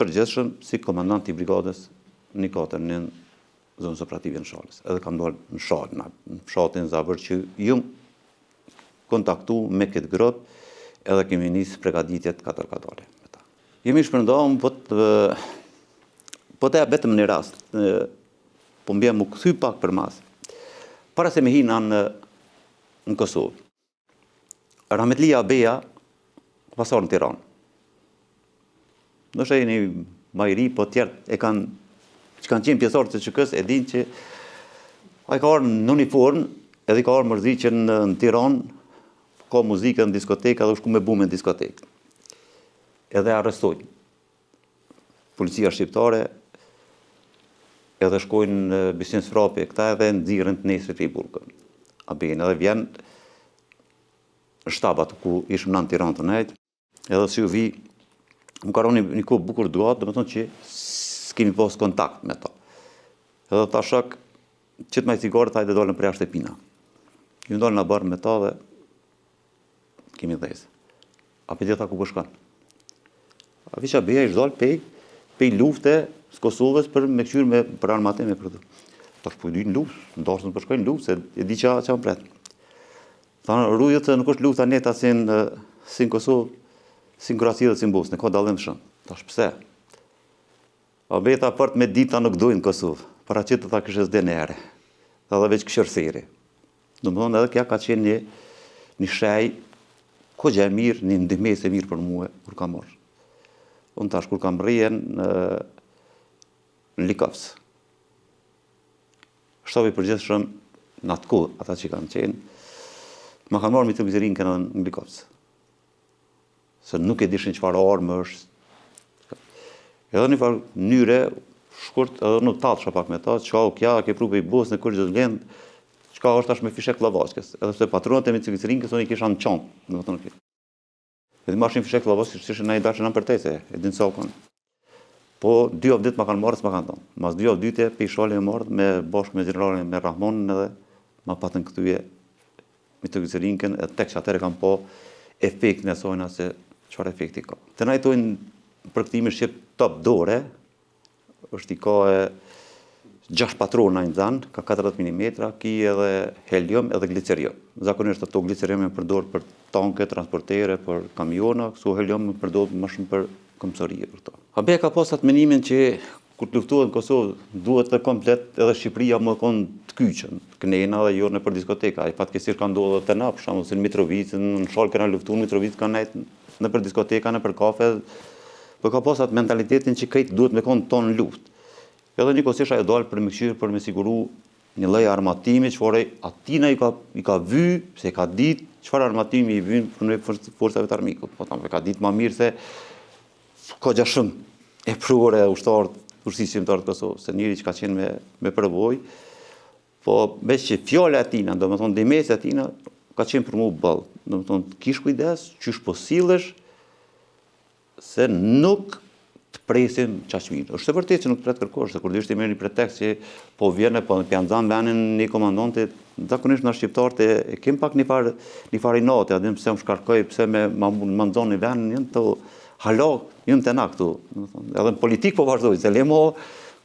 përgjithshëm si komandant i brigadës 1-4 në zonës operative në Shalës. Edhe kam dalë në Shalë, në fshatin Zabër që jam kontaktu me këtë grup edhe kemi nisë pregaditjet 4 kadale. Jemi shpërndohëm, po të e betëm një rast, po mbjem mu këthy pak për mas. Para se me hina në Kosovë. Rahmetlia Abeja pasar në Tiranë. Nështë e një majri, po tjertë që kanë qenë pjesarë të QK-s e din që a i ka orë në uniform, edhe i ka orë mërzi që në Tiranë ka muzikë në diskotekë, edhe u shku me bume në diskotekë. Edhe arrestojnë. Policia shqiptare, edhe shkojnë në Bisnis Frapi e këta edhe nëzirën të nesrit i burkën. A bejnë edhe vjen në shtabat ku ishëm në Tiranë të nejtë, edhe si u vi, më karoni një kohë bukur duat, dhe më thonë që s'kemi pas kontakt me ta. Edhe ta shak, qëtë maj cigarët, hajde dollën për jashtë e pina. Ju ndollën në barë me ta dhe kemi dhejse. A për gjitha ku përshkan. A visha beja ishtë dollë pej lufte së Kosovës për me këqyrë me për armatime për të. Ta shpo i dy në luftë, ndashtë në përshkojnë luftë, se e di qa më pretë. Thanë, rrujët se nuk është lufta neta si në Kosovë, si në Kroaci dhe si në Bosnë, ka dalim shumë. Ta shpëse. A beta përt me dita nuk dojnë Kosovë, para që të ta kështë zde në ere, dhe veç këshërseri. Në më thonë edhe kja ka qenë një shej, ko gjë e mirë, një ndihmes e mirë për muë, kur ka morë. Unë tash, kur kam rrijen në Likovës. Shtabi përgjithshëm në atë kohë, ata që kanë qenë, ma kanë marrë me të vizirin këna në Likovës. Se nuk e dishin qëfar armë është. Edhe një farë njëre, shkurt, edhe nuk tatësha pak me ta, qka o kja, ke pru për i Bosnë, kërgjë të lendë, qka është tash me fishek lavaskës. Edhe se patronët e me të vizirin kësë një kisha në qantë, në më të në këtë. Edhe marshin fishek lavaskës, që ishë në i dashë në përtejse, e dinë sa kanë. Po, 2 javë ditë ma kanë marrë, s'ma kanë tonë. Mas 2 javë dyte, pe i shalin e marrë, me bashkë me generalin me Rahmonin edhe ma patën këtuje nitroglicerinken edhe tek që atëre kam po efektin e sojna se çfarë efekti ka. Të na jetojnë përktimi shqip top dore, është i ka e 6 patrona në zanë, ka 40 mm, ki edhe helium edhe glicerium. Zakonisht ato glicerium e përdor për tanke, transportere, për kamiona, këso helium e përdor më shumë për këmbësori për to. Habeja ka pas atë menimin që kur të luftohet në Kosovë duhet të komplet edhe Shqipëria më konë të kyqen, kënena dhe jo në për diskoteka. I fatkeqësisht ka ndodhur të na, për shembull si në Mitrovicë, në Shalë kena luftuar, në Mitrovicë kanë nejtë në për diskoteka, në për kafe, por ka pas atë mentalitetin që krejt duhet me konë tonë në luftë. Edhe njëkohësisht ajo dalë për me këshirë për me siguru një lloj armatimi, çfarë atina i ka vy, se ka ditë çfarë armatimi i vyn në forcave të armikut. Po tam ka ditë më mirë se ka gjashëm e prurë ushtarët Fushësisë Shqiptare të Kosovës, se njëri që ka qenë me përvojë, po veç që fjala e tina, domethënë dimesi e tina ka qenë për mua ball. Domethënë kish kujdes, qysh po sillesh se nuk të presim qaq mirë. Është e vërtetë që nuk pret kërkosh, se kur dish ti merr një pretekst që po vjen po janë zan vendin një komandante, zakonisht na shqiptarët e kem pak një farë inate, a dim pse më shkarkoj, pse më nxon në vendin janë të hala jënë të na këtu, edhe në politik po vazhdoj, se lemo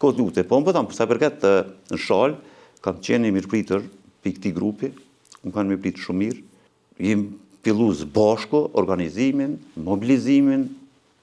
kohë lute, po më pëtam, përsa përket në Shalë, kam qenë i mirëpritër për këti grupi, më kanë mirëpritë shumë mirë, jem fillu zbashko, organizimin, mobilizimin,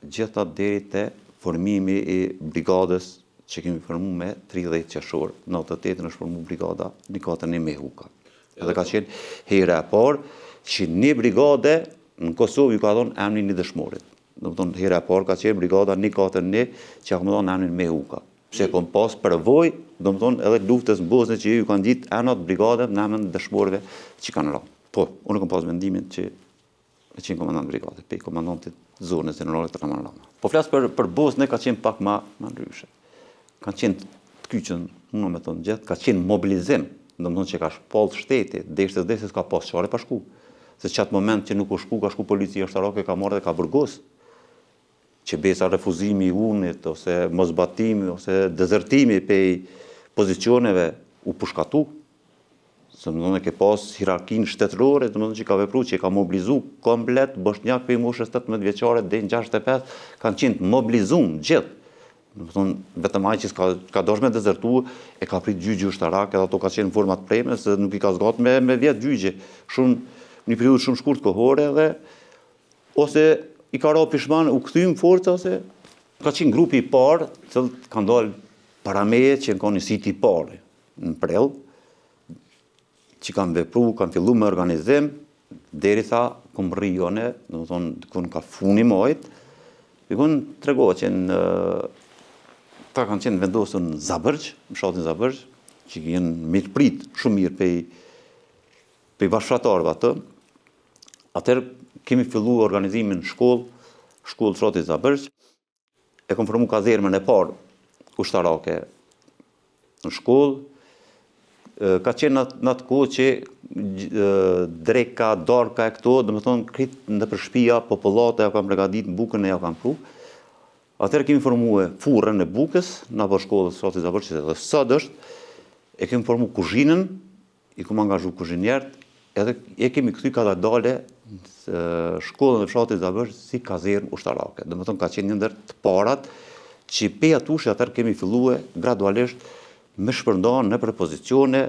gjitha deri te formimi i brigadës që kemi formu me 30 qershor, në 88 është formu brigada 141 me Huka. Edhe ka qenë hera e parë që një brigade në Kosovë ju ka thonë emrin një dëshmorit. Do të thonë hera e parë ka qenë brigada 141 që ka më thonë emrin me Huka. Pse kom pas përvojë, do të thonë edhe luftës në Bosnë që ju kanë ditë emrat brigade në emrin dëshmorëve që kanë rënë. Po, unë kam pas mendimin që e qenë komandant brigade, pe komandantit zonës generalit Raman Rama. Po flas për Bosnë ka qenë pak më ndryshe. Kanë qenë të kyçën, unë me thonë gjithë, ka qenë mobilizim, do të thonë që ka shpall shteti, deshtës ka pas çfarë pa shku. Se çat moment që nuk u shku, ka shku policia shtarake, ka marrë dhe ka burgos. Që besa refuzimi i unit, ose mosbatimi, ose dezertimi pej pozicioneve u pushkatu. Se më thonë ke pas hierarkinë shtetërore, do të thonë që ka vepruar, që ka mobilizu komplet bosnjak pej moshës 18 vjeçare deri në 65, kanë qenë mobilizuar gjithë. Do të thonë vetëm ai që ka dashur me dezertu e ka prit gjyqi ushtarak, edhe ato ka qenë në format preme, se nuk i ka zgat me vjet gjyqi. Shumë një periudhë shumë shkurt kohore dhe ose i ka ra pishman u kthym forca ose ka qenë grupi i parë, cilët kanë dalë para meje që kanë një sit i parë në prell, që kanë vepru, kanë fillu me organizim, derisa kom rrione, do të thonë kun ka funi majt, kun tregohet që ta kanë qenë vendosur në Zabërgj, në fshatin Zabërgj, që janë mirëprit shumë mirë pej bashkëfratarëve atë. Atëherë kemi fillu organizimin në shkollë fshatit Zabërgj, e kom formu kazermën e parë ushtarake në shkollë. Ka qenë në atë kohë që dreka, darka e këto, dhe më thonë, kritë në për shtëpia, popullata ja kam pregadit në bukën e ja kam pru. Atëherë kemi formu furrën e bukës, në për shkollës fshatit Zabërgj, që edhe sot është, e kemi formu kuzhinën, i kom angazhu kuzhinjerët, edhe e kemi këthy ka dale shkollën e fshatit Zabërgj si kazermë ushtarake. Dhe më thonë, ka qenë një ndër të parat, që pe atush atëherë kemi fillu gradualisht me shpërndan në për pozicione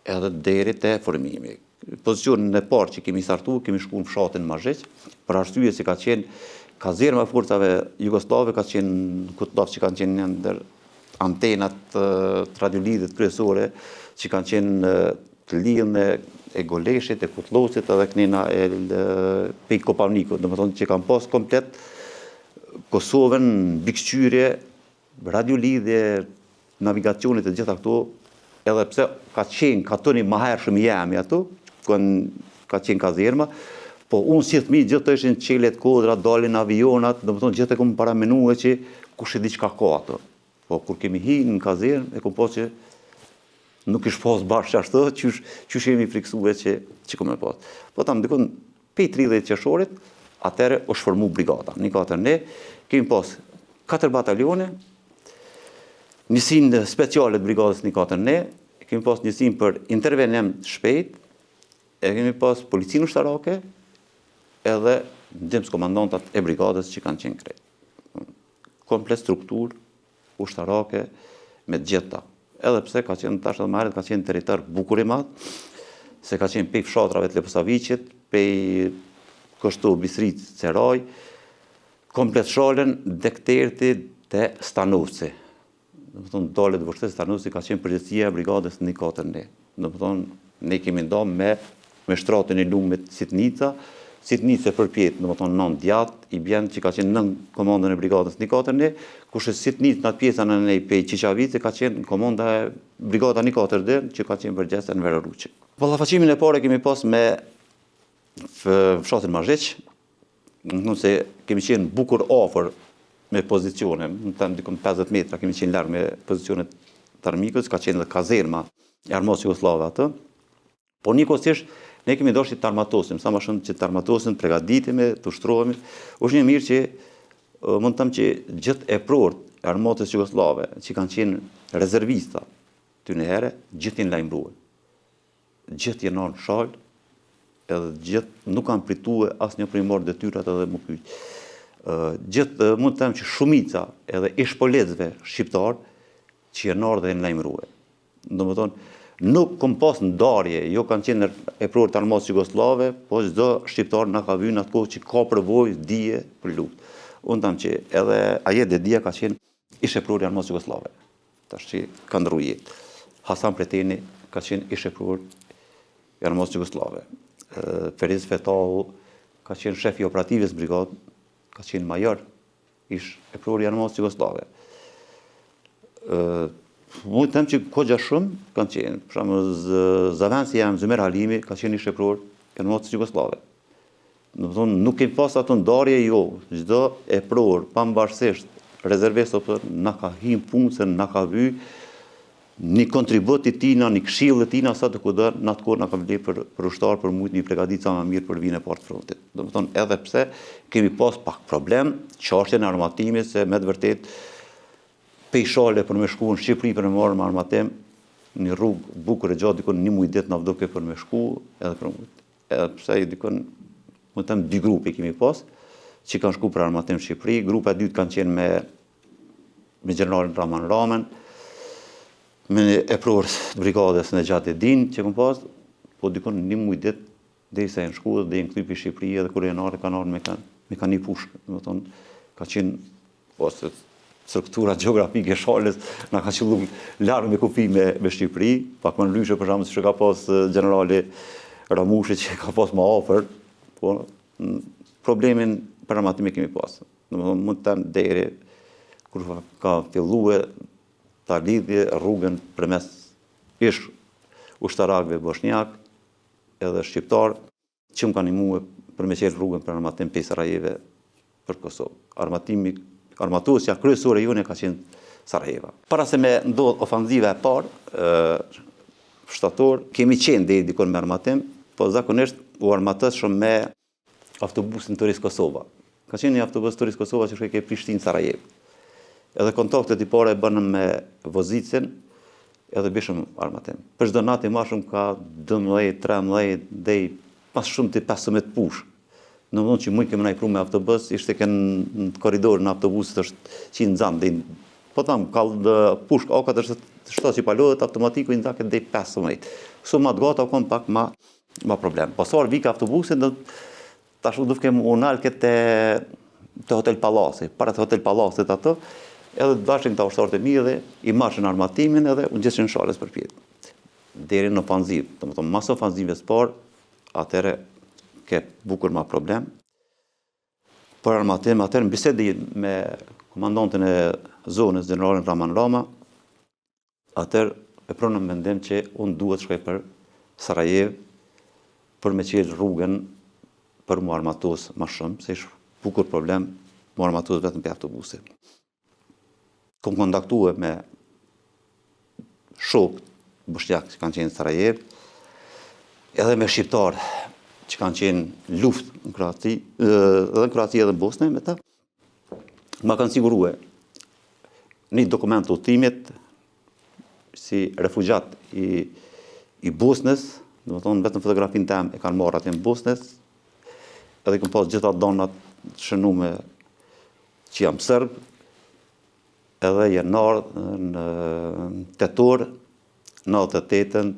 edhe deri te formimi. Pozicionin e parë që kemi startu, kemi shku në fshatin Mazheq, për arsye se ka qenë kazerma e forcave jugoslave, ka qenë Kutllaf që kanë qenë një ndër antenat radiolidhjet kryesore, që kanë qenë të lidhën e Goleshit, e Kutllosit edhe kënina e pej Kopavnikut, dhe më thonë që kanë pas komplet Kosovën bikëqyrje, radiolidhje, navigacionit e gjitha këto, edhe pse ka qenë katoni ma hershëm jemi ato, ka qenë kazerma, po unë si thmi gjithë të ishin qelet, kodra, dalin avionat, dhe më thonë gjithë e kom paramenue që kush e di qka ka ato. Po kur kemi hi në kazerm, e kom pas që nuk ish pas bashkë që ashtë, qysh jemi friksue që kom e pas. Po tam dikon, pej 30 qershorit, atëre është formu brigada. 141, kemi pas 4 batalione, njësin speciale të brigadës 141, kemi pas njësin për intervenim shpejt, e kemi pas policinë ushtarake edhe ndjemës komandantat e brigadës që kanë qenë krejt. Komplet strukturë ushtarake me gjitha. Edhe pse ka qenë tash edhe më herët ka qenë territor bukur i madh, se ka qenë pej fshatrave të Leposaviqit, pej kështu Bisrit, Ceraj, komplet shalën dekterti të Stanovci. Do të thonë dole të vështirë Stanovci ka qenë përgjithësia e brigadës 1-4-1. Do të thonë ne kemi ndarë me shtratën e lumit Sitnica. Sitnica përpjet, do të thonë nën djat, i bjen që ka qenë nën komandën e brigadës 1-4-1, kurse Sitnica në atë pjesën e pej Qiqavice ka qenë komanda e brigada 1-4-2 që ka qenë përgjithëse në Veraruçi. Ballafaqimin e parë kemi pas me fshatin Mazheq, nëse kemi qenë bukur afër me pozicione, në të ndikëm 50 metra kemi qenë larg me pozicionet të armikës, ka qenë dhe kazerma e armatës jugoslave atë, por njëkohësisht ne kemi dashur të armatosim, sa më shumë që të armatosim, përgatitemi, të ushtrohemi. Është një mirë që mund të them që gjithë e prort e armatës jugoslave që kanë qenë rezervista ty në herë, gjithë janë lajmëruar. Gjithë janë në shal, edhe gjithë nuk kanë prituar asnjë primor detyrat edhe më pyet. Gjithë mund të them që shumica edhe ishpolecëve shqiptar që janë ardhur dhe janë lajmëruar. Domethënë nuk kom pas ndarje, jo kanë qenë e prorët armatës jugoslave, po çdo shqiptar na ka vënë atë kohë që ka përvojë, dije për luftë. Unë tham që edhe Ajet Dedia ka qenë ish e prorë i armatës jugoslave. Tash që ka ndruar jetë. Hasan Preteni ka qenë ish e prorë i armatës jugoslave. Feriz Fetahu ka qenë shef i operativës brigadë, ka qenë major ish e prorë i armatës jugoslave. Mund të them që kogja shumë kanë qenë. Për shembull, zavensi jam Zymer Halimi ka qenë ish e prorë i armatës jugoslave. Do të thonë nuk kemi pas ato ndarje, jo, çdo e prorë, pavarësisht rezervist apo na ka him punë se na ka vy një kontribut i tina, një këshill i tina sa të kudo në atë kohë na ka vler për ushtar për mujt një përgatitur sa më mirë për vinë e parë të frontit. Do të thonë edhe pse kemi pas pak problem çështjen e armatimit se me të vërtetë pej shale për me shku në Shqipëri për me marrë me armatim, një rrugë bukur e gjatë dikon një muj ditë na vdoke për me shku edhe për mujt. Edhe pse dikon mund të them 2 grupe kemi pas që kanë shku për armatim në Shqipëri, grupa e dytë kanë qenë me generalin Raman Ramen, me e prorës brigadës në gjatë e din që kom pas, po dikon një muj ditë derisa janë shku dhe janë kthy për Shqipëri edhe kur janë ardhur kanë ardhur me kanë një pushkë, do të thonë ka qenë ose struktura gjeografike e shalës na ka qellu larg me kufi me Shqipëri, pak më ndryshe për shembull se ka pas generali Ramushi që ka pas më afër, po problemin për armatimin kemi pas. Domethënë mund të them deri kur ka filluar ta lidhje rrugën përmes ish ushtarakëve bosnjak edhe shqiptar që më kanë ndihmuar për me qenë rrugën për armatim pe Sarajeve për Kosovë. Armatuesja kryesore jone ka qenë Sarajeva. Para se me ndodh ofanziva e parë shtator, kemi qenë deri dikon me armatim, po zakonisht u armatos shumë me autobusin Turist Kosova. Ka qenë një autobus Turist Kosova që shkoi ke Prishtinë Sarajevë. Edhe kontaktet i parë e bënëm me Vozicën, edhe bishëm armatim. Për çdo natë më shumë ka 12, 13 deri pas shumë të 15 push. Në mëndon që mujë kemë na i pru me autobus, ishte në koridor në autobusit është që në zamë, po tam, ka pushk, o ka të shto që i palohet, automatiku i ndaket dhe 15. Këso ma të gata, o kom pak ma problem. Pasar vika autobusin, tash u duf kemë unalë këtë të Hotel Palasi, para të Hotel Palasit ato, edhe të dashin të ushtarët e mirë dhe i marshën armatimin edhe unë gjithë në shalës për pjetë. Deri në ofanziv, të më thonë, mas ofanzives par, atëre ke bukur ma problem. Për armatim, atëherë në bisedi me komandantën e zonës, generalin Raman Rama, atëherë e pronëm mendim që unë duhet shkoj për Sarajevë për me qelë rrugën për mu armatos ma shumë, se ishë bukur problem mu armatos vetëm për autobusit. Kom kontaktue me shok bosnjak që kanë qenë në Sarajevë, edhe me shqiptarë që kanë qenë luftë në Kroaci, edhe në Kroaci edhe në Bosnë, me ta, ma kanë sigurue një dokument të udhëtimit si refugjat i Bosnës, domethënë vetëm fotografinë tem e kanë marrë atje në Bosnës, edhe kam pas gjitha donat shënume që jam serb, edhe janar në tetor, 98-ën,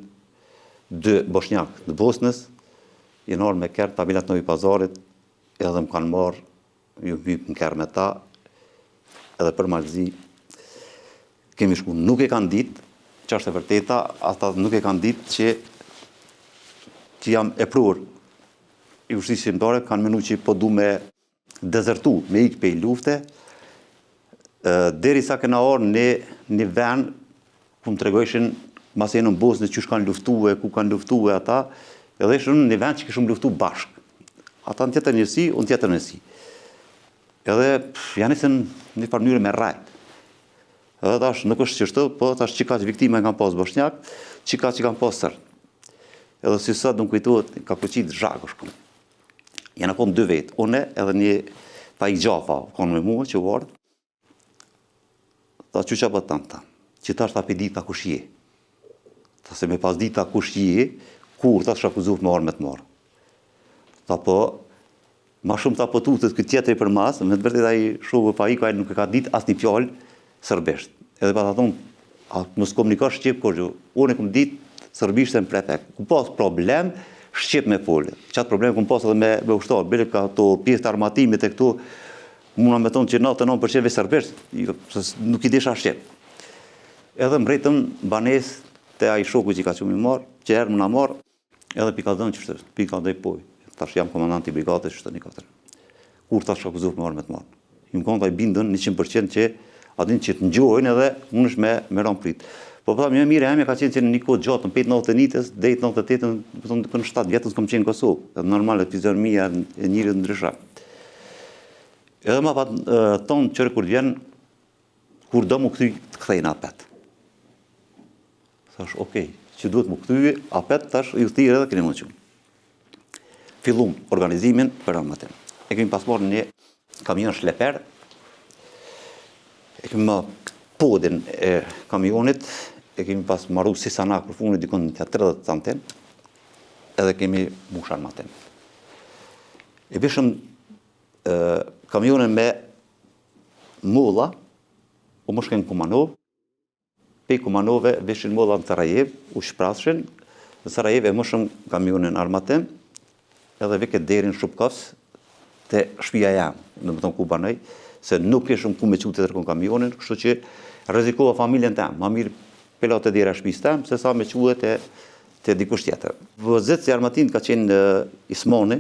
2 bosnjak të Bosnës, janar me kerë tabilat Novi Pazarit, edhe më kanë marrë, ju hyp në kerë me ta, edhe për malëzi, kemi shku, nuk e kanë ditë, që është e vërteta, ata nuk e kanë ditë që jam e prur i ushtrisë shqiptare, kanë menu që po du me dezertu, me ikë pe i lufte, deri sa kena orë në një vend, ku më tregojshin mas e në Bosnë që kanë luftue, ku kanë luftue ata, edhe ishë në një vend që këshëm luftu bashkë. Ata në tjetër njësi, unë tjetër njësi. Edhe janë isën një farë mënyrë me rajtë. Edhe tash nuk është qështu, po tash qika që viktime kanë pas bosnjak, qika që kanë pas sërë. Edhe si sot dëmë kujtuat, ka pëqit zhagë shkëm. Janë konë 2 vetë, une edhe një ta i gjafa, konë me mua që varë. Ta që që për tanta, që ta është ta për dita kush je. Ta se me pas dita kush je, kur ta është akuzur me orë me të marë. Ta po, ma shumë ta po tutët këtë tjetëri për mas, me të vërtet a i shokë pa i, ka nuk e ka ditë as një fjallë sërbesht. Edhe pa ta thonë, mësë komunikash Shqip kërgjë, unë e këmë ditë sërbisht e më prefekt. Ku pas problem, Shqip me folë. Qatë problem këmë pas edhe me ushtarë, bile ka to pjesë të armatimit e këtu, muna me thonë që 99% veç sërbesht, nuk i desha Shqip. Edhe mbrejtëm banes të a i shoku që i ka që mi marë, që erë më na marë, edhe pika dënë që shtërë, pika dhe i poj. Tash jam komandant i brigatës, që të një katër. Kur tash akuzur me orë me të marë. Im konë ta i bindën 100% që adin që të ngjojnë edhe unë është me ranë prit. Po përta më mire emja ka qenë që në një kodë gjatë, në 5-91-ës, dhejtë 98-ën, për në 7 vjetës kom qenë Kosovë, edhe normal e fizionomia e njëri ndrysha. Edhe ma pa tonë qërë kur vjen, kur do mu këthy të kthejnë apet. Thash, okej, që duhet mu këthy apet, tash ju thirë edhe keni më qënë. Fillum organizimin për armatën. E kemi pas marrë një kamion shleper, e kemi podin e kamionit, e kemi pas marru si sanak për funit dikon në 30 santen, edhe kemi mush armatën. E bishëm kamionin me molla, u më shken Kumanov, pe Kumanove vishin molla në Sarajev, u shprashin, në Sarajev e më shëm kamionin armatën, edhe veket deri në Shupkovs, të shpia jam, në më tonë ku banoj, se nuk ishëm ku me që të tërkon kamionin, kështu që rezikova familjen tem, ma mirë pelate dira shpis tem, se sa me që të dikush tjetër. Vëzit si armatin ka qenë Ismoni,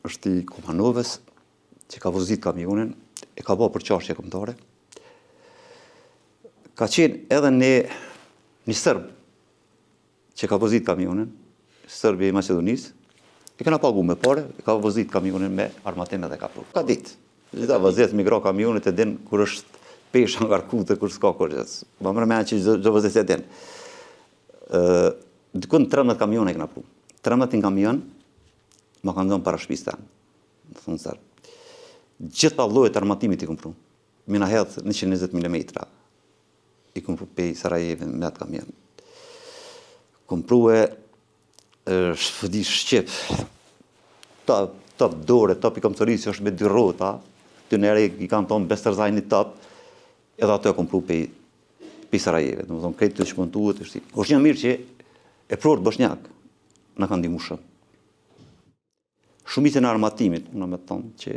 është i Kumanovës, që ka vëzit kamionin, e ka bo për qashje këmëtare. Ka qenë edhe një sërb, që ka vëzit kamionin, Sërbi i Macedonisë, e kena pagu me pare, e ka vëzit kamionin me armateme dhe ka pru. Ka ditë. Gjitha vëzit migra kamionit e din kur është pesha nga rkute, kur s'ka kërgjës. Ma mërë me që gjë vëzit e din. Dikun 13 kamion e kena pru. 13 kamion, ma kanë dhënë para shpis tem. Gjithë pa llojet armatimit i këm pru. Mina hedhë 120 mm. I këm pru pe i Sarajevin me atë kamion. Këm pru e shfëdi Shqip, top dore, top i komësërisë është me 2 rrota, të nere i kanë tonë Besterzajni top, edhe ato e kom pru pe i Sarajeve, dhe më thonë krejtë të shmontuet, është një mirë që e prorët bosnjak, në kanë dimu shumë. Shumicën e armatimit, në me thonë që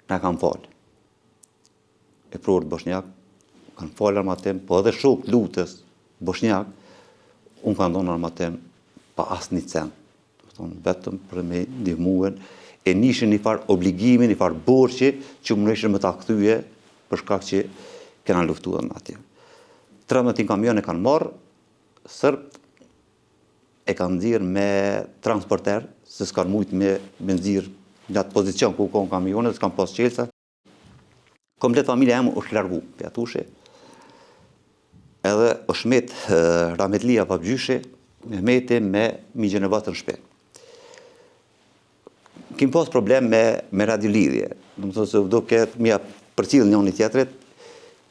në kanë falë. E prorët bosnjak, kanë falë armatim, po edhe shok lutës bosnjak, unë kanë donë armatim, pa asë një cent, vetëm për me ndihmuen, e nishin një farë obligimin, një farë borqi, që më nëshën me ta këthyje, për shkak që kena luftuar në atje. 13 kamion e kanë marrë, sërbët e kanë nxirë me transporter, se s'kanë mujtë me nxirë në atë pozicion ku konë kamionet, s'kanë pas qelsa. Komplet familja emë është largu, për atushe, edhe është metë Rametlia Papgjyshe, Mehmeti me Migjen e Vatën shpe. Kim pas problem me radiolidhje. Në më thonë se do këtë mja përcilë njën i tjetërit,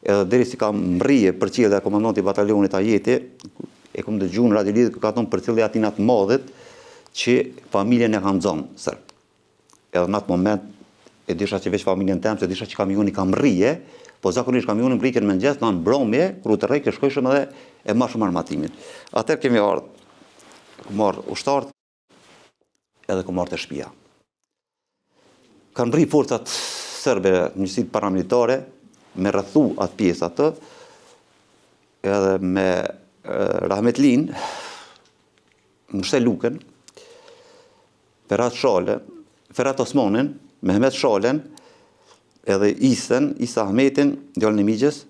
edhe deri si kam mbrije përcilë dhe komandanti batalionit Ajeti, e kom dëgjuar në radio lidhje ka thonë për cilë atina të modhet që familjen e kanë zonë sër. Edhe në atë moment e disha që veç familjen temë, se disha që kamioni kam rrije, po zakonisht kamionin mbriken me mëngjes, në mbrëmje, kur të rrejke shkojshëm edhe e marrshëm armatimin. Atëherë kemi ardhur, ku marrë ushtarët, edhe ku marrë të shtëpia. Kanë rri forcat serbe njësit paramilitare, me rrethu atë pjesë atë, edhe me Rahmetlin, Mështe Luken, Ferhat Osmanin, Mehmet Shalen, edhe Isa Ahmetin, djalin e Migjes,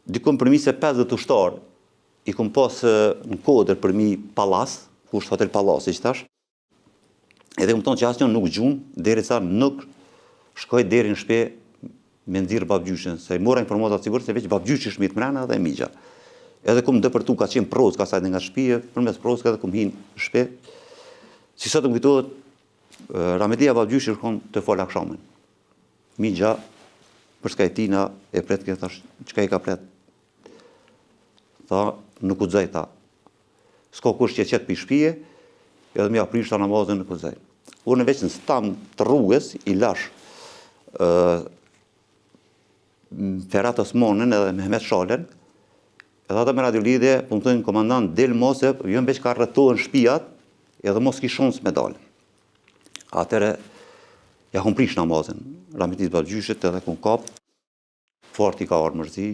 dikun përmi se 50 ushtarë, i kom pas në kodër përmi Pallas, ku është Hotel Pallas, që tash, edhe kom tonë që asnjë nuk gjunë, derisa nuk shkoj deri në shtëpi me nxirr babgjyshin, se i mora informatat sigurt se veç babgjyshi shmit mrena dhe Migja. Edhe kom dëpërtu ka qenë provës ka sajtë nga shtëpia, përmes provës edhe kom hinë në shtëpi. Si sot më kujtohet, Rahmetlia babgjyshi shkon të fol akshamin. Migja, për s'ka e tina, e pret këtë, thash, qëka i ka pret? Tha, nuk u dzej, tha. S'ka kush që qetë për shtëpie, edhe mi aprishta namazën nuk u dzej. Unë në veç në stam të rrugës, i lash Ferhat Osmanin edhe Mehmet Shalen, edhe ata me radiolidhje, po më thënë komandant del mose, jo në veç ka rretohen shtëpiat, edhe mos ki shons me dalë. Atëre, ja kom prish namazën, Rahmetlis babgjyshit edhe kom kap, fort i ka arë mërzi,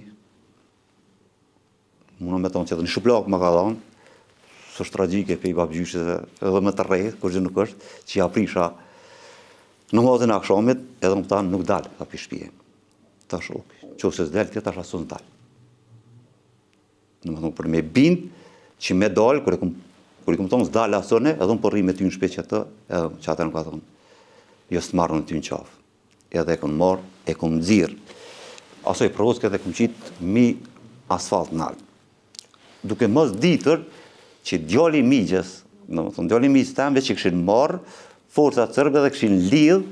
muna me thonë që edhe një shuplak më ka dhanë, së është tragjike pe i babgjyshit edhe me të rejtë, kur gjë nuk është, që ja prisha namazën e akshamit, edhe më thanë nuk dalë, ka pi shtëpie. Tash, që se s'del, të tash aso s'dalë. Në më thonë, për me bindë, që me dalë, kur i kom thonë s'dalë asone, edhe më përri me ty në shpe që atë, edhe që atë në ka thonë, jo s'të marrë në ty në qafë. Edhe e kom marrë, e kom dzirë. Aso i provës këtë e kom qitë mi asfalt në alë. Duke mos ditër që djali Migjes, në më thonë, djali Migjes temve që këshin marrë, forcat sërbe dhe këshin lidh,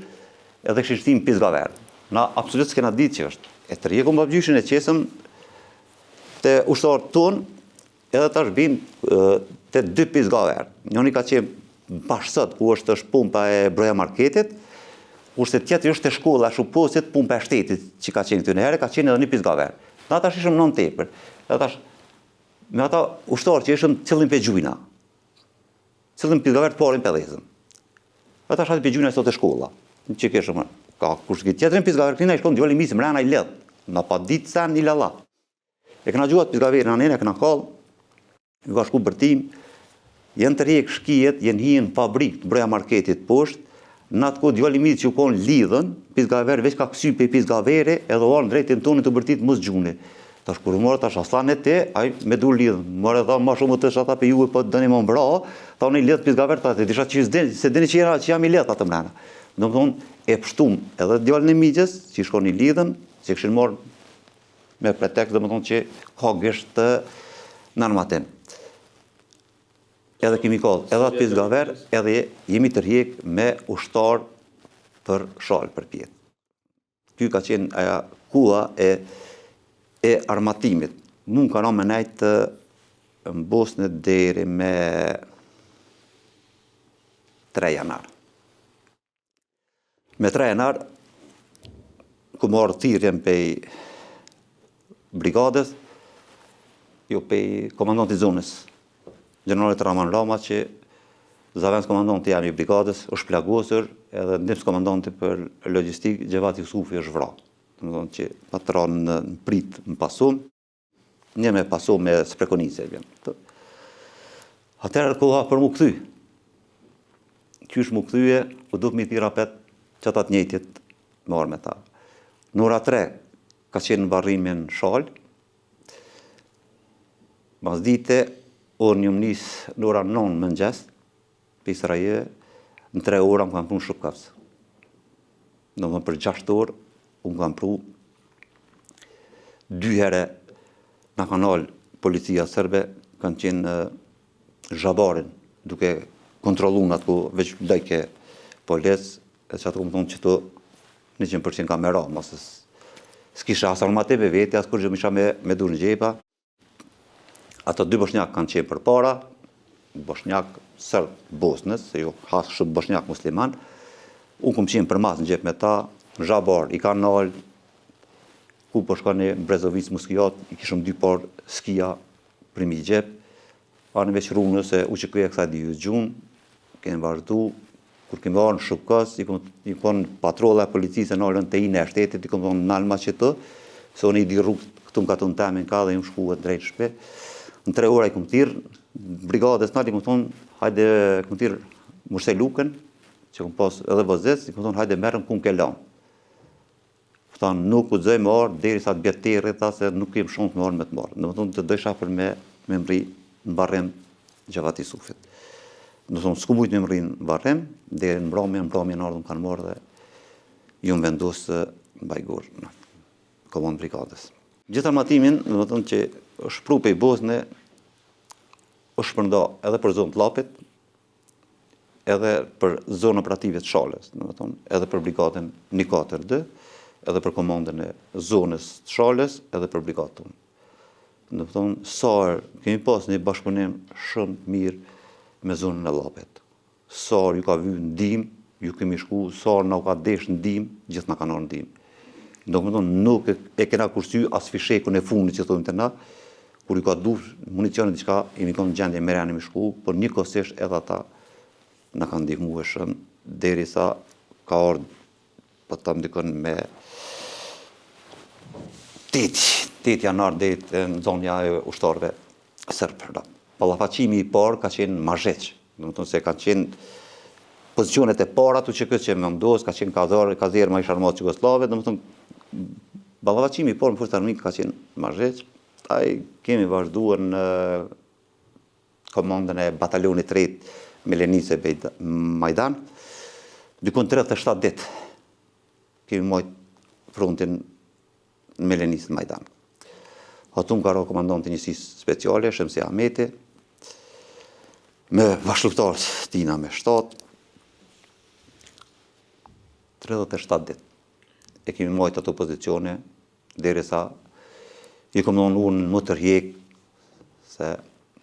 edhe këshin shtim Pizgaver. Na absolut s'kena ditë që është. E të rjekom babgjyshin e qesëm të ushtarët tonë, edhe tash bimë të 2 Pizgaver. Njoni ka qenë bashkësët, ku është pumpa e Broja Marketit, kurse tjetëri është të shkolla shuposit pumpa e shtetit që ka qenë këtë në herë, ka qenë edhe një Pizgaver. Na tash ishëm non tepër. Edhe tash, me ata ushtarë që ishëm cëllin për gjujna. Cëllin Pizgaver të parin për dhezën. Edhe tash hati për gjujna i sot e shkolla. Në që keshëm, ka kush këtë tjetërin Pizgaver këtina i shkon djali misë mrena i ledhë. Na pa ditë sen i lalla. E këna gjuhat Pizgaverin anin, e këna kallë, ju ka shku bërtim, jenë të rjekë shkijet, jenë hinë fabrikë të Broja Marketit poshtë, në atë kohë djali misë që u konë lidhën, Pizgaver veç ka kësy për Pizgaveri, edhe orë në drejtin tonin të bërtit mos gjune. Tash kur u morë, tash aslan e te, aj me dur lidhën. Morë e tha, ma shumë të shata për juve, po të dëni më mbra, tha unë i lidhë Pizgaver, ta të disha që se dini që jam i lidhë atë mrena. Do më thonë, e pështum edhe djallin e Migjes, që shkon i lidhën, që këshin morë me pretekst, do më thonë që ka gësht të në armatin. Edhe kemi kohë, edhe atë Pizgaver, edhe jemi të rjek me ushtar për shalë për pjetë. Ky ka qenë aja kua e armatimit. Mund ka në me nejtë në Bosnë deri me 3 janar. Me 3 janar, ku marrë thirrjen pej brigadës, jo pej komandantit zonës, generalit Rahman Rama, që zavens komandanti jam i brigadës, është plagosur, edhe ndims komandanti për logjistik, Gjevati Yusufi është vra. Të më thonë që patron në prit më pasum, një me pasum me sprekonise. Atërë koha për mu këthy. Qysh mu këthyje, u duk mi thira pet që atat njëtjet me orë me ta. Në ora 3 ka qenë në barrimin shalë, mas dite, unë një mënis në ora 9 mëngjes, për Saraje, në 3 ora më kam pru në Shupkavës. Në më për 6 orë, unë kam pru 2 herë në kanal policia sërbe, kanë qenë zhabarin, duke kontrolu në atë ku veç dajke polis, e që atë ku më thonë që të 100% kamera, masës s'kisha as armate për vete, as kur gjë më isha me dur në gjepa. Ato dy bosnjak kanë qenë përpara, bosnjak sërb Bosnës, se jo hasë shumë bosnjak musliman. Unë kom qenë përmas në gjep me ta, në Zhabar i kanë nalë, ku po shkone Brezovic Muskijat, i kishëm 2 par skia primi gjep, anë veç runës se u që këja kësa di ju gjunë, kemi vazhdu, kur kemi arë në Shupkës, i konë patrolla e policisë e nalën të i në e shtetit, i konë thonë nalë ma që të, se unë i di rrugë këtu më ka të në temin ka dhe ju shkuë të drejtë shpe. Në 3 ora i kom tirë, brigadës nalë i kom thonë, hajde kom tirë Mursej Lukën, që kom pas edhe vëzës, i kom thonë, hajde merëm ku më ke lanë. Thanë, nuk u dzoj më arë, deri sa të bjetë teri, tha se nuk kem shumë të më arë me të marë. Në më thonë, të dojsha për me mri në barem Gjavati Sufit. Në thonë, s'ku mujtë me mri në barem, deri në mbromje në ardhëm kanë marë dhe ju më vendosë në Bajgur, në komandë brigadës. Gjithë armatimin, në më thonë që është pru pe i Bosnë, është shpërnda edhe për zonë të Lapit, edhe për zonë operative të Shalës, në më thonë, edhe për brigadën 142, edhe për komandën e zonës të Shalës, edhe për brigadën tonë. Në më thonë, sarë, kemi pas një bashkëpunim shumë mirë me zonën e Lapit. Sarë ju ka vy në dim, ju kemi shku, sarë na u ka desh në dim, gjithë na ka nërë në dim. Në më thonë, nuk e kena kursy as fishekun e fundit që thonë të na, kur ju ka du municionit diçka, imi kom gjendje me reni me shku, por një kosisht edhe ata na kanë ndihmu e shumë, deri sa ka ardhë, po të më dikon me 8 janar dhe në zonja e ushtarëve sërbë. Ballafaqimi i parë ka qenë Mazheq, do të thonë se kanë qenë pozicionet e para tu që këtë që më mdos, ka qenë kazerë ma i sharmat Jugoslave, do të thonë ballafaqimi i parë në forcat armike ka qenë Mazheq. Ai kemi vazhduar në komandën e batalionit 3 Melenice Majdan, dykon 37 ditë kemi majtë frontin në Melenisë Majdan. Atum ka ra komandanti njësisë speciale, Shemsi Ahmeti, me bashkëluftarët tina me 7, 37 ditë. E kemi majtë ato pozicione, deri sa i kom nënë unë më tërhjek, se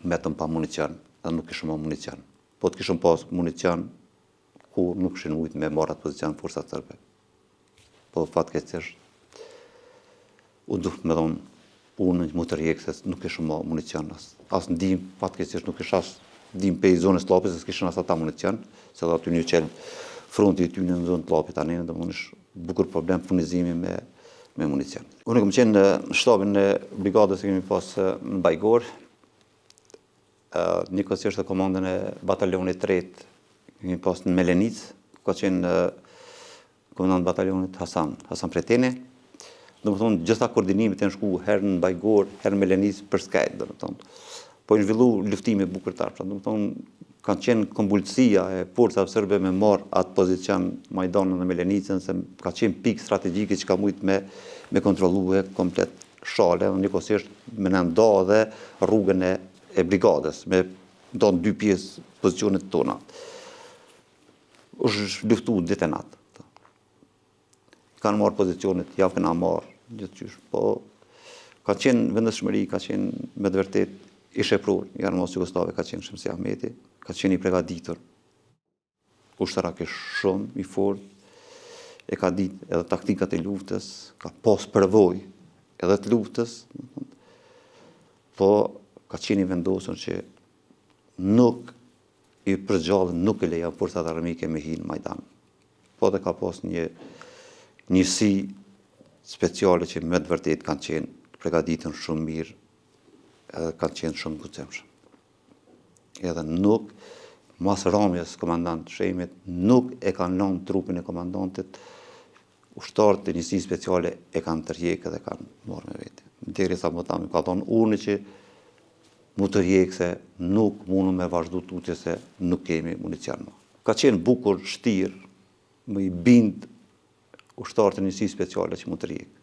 metëm pa municion, dhe nuk kishëm ma municion. Po të kishëm pas municion, ku nuk kishin ujtë me marat pozicion forcat sërbe. Po fatkeqësisht, u duhet me thonë, unë më tërhjek, se nuk kishëm ma municion. As në dim, fatkeqësisht nuk kish as dim pe i zonës të Lapit, se s'kishën as ata municion, se dhe aty një qelë fronti i ty në zonë të Lapit, anene, dhe më është bukur problem furnizimi me municion. Unë kom qenë në shtabin e brigadës e kemi pas në Bajgor, njëkohësisht e komandën e batalionit 3 kemi pas në Melenic, ka qenë komandant batalionit Hasan Preteni. Do më thonë, gjitha koordinimit e në shku herë në Bajgor, herë në Melenic për skajt, do më thonë. Po i në zhvillu luftimi bukurtar, do më thonë, kanë qenë kombulësia e forcave sërbe me marë atë pozicion Majdanën dhe Melenicën, se ka qenë pikë strategjike që ka mujtë me kontrolu e komplet Shale, dhe njëkohësisht me në nda dhe rrugën e brigadës, me nda në 2 pjesë pozicionet tona. është luftu ditë e natë. Kanë marë pozicionet, ja këna marë, gjithë qysh, po ka qenë vendëshmëri, ka qenë me të vërtet i sheprur, i armës Jugoslave ka qenë Shemsi Ahmeti, ka qenë i pregaditur. Ushtara ke shumë i fort, e ka ditë edhe taktikat e luftës, ka pas përvoj edhe të luftës, po ka qenë i vendosur që nuk i përgjallën, nuk e leja forcat armike me hinë Majdan. Po dhe ka pas një njësi speciale që me të vërtet kanë qenë pregaditën shumë mirë, edhe kanë qenë shumë kucemshëm. Edhe nuk, mas ramjes komandant Shemit, nuk e kanë lënë trupin e komandantit, ushtarët e njësi speciale e kanë tërhjekë dhe kanë marrë me vete. Deri sa më thamë, ka thonë unë që mu tërhjekë se nuk mundu me vazhdu tutje se nuk kemi municion më. Ka qenë bukur, shtirë, më i bindë ushtarët e njësi speciale që mu tërhjekë.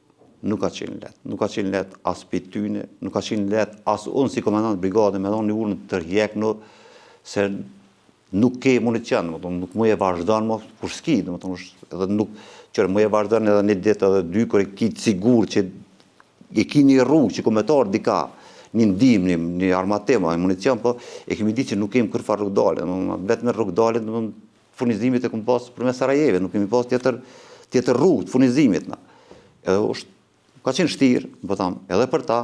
Nuk ka qenë letë. Nuk ka qenë letë as për tyne, nuk ka qenë letë as unë si komandant brigade me thonë një unë tërhjekë në se nuk ke municion, nuk mu e vazhdan më kur s'ki, edhe nuk qërë mu e vazhdan edhe një ditë edhe 2, kër e ki të sigur që e ki një rrugë që kometar dika, një ndihmë, një armatim, një municion, po e kemi ditë që nuk kemi kërfar rrugdale, vetëm me rrugdale, furnizimit e kemi pas përmes Sarajeve, nuk kemi pas tjetër rrugë të furnizimit na. Edhe ka qenë vështirë, po tham, edhe për ta,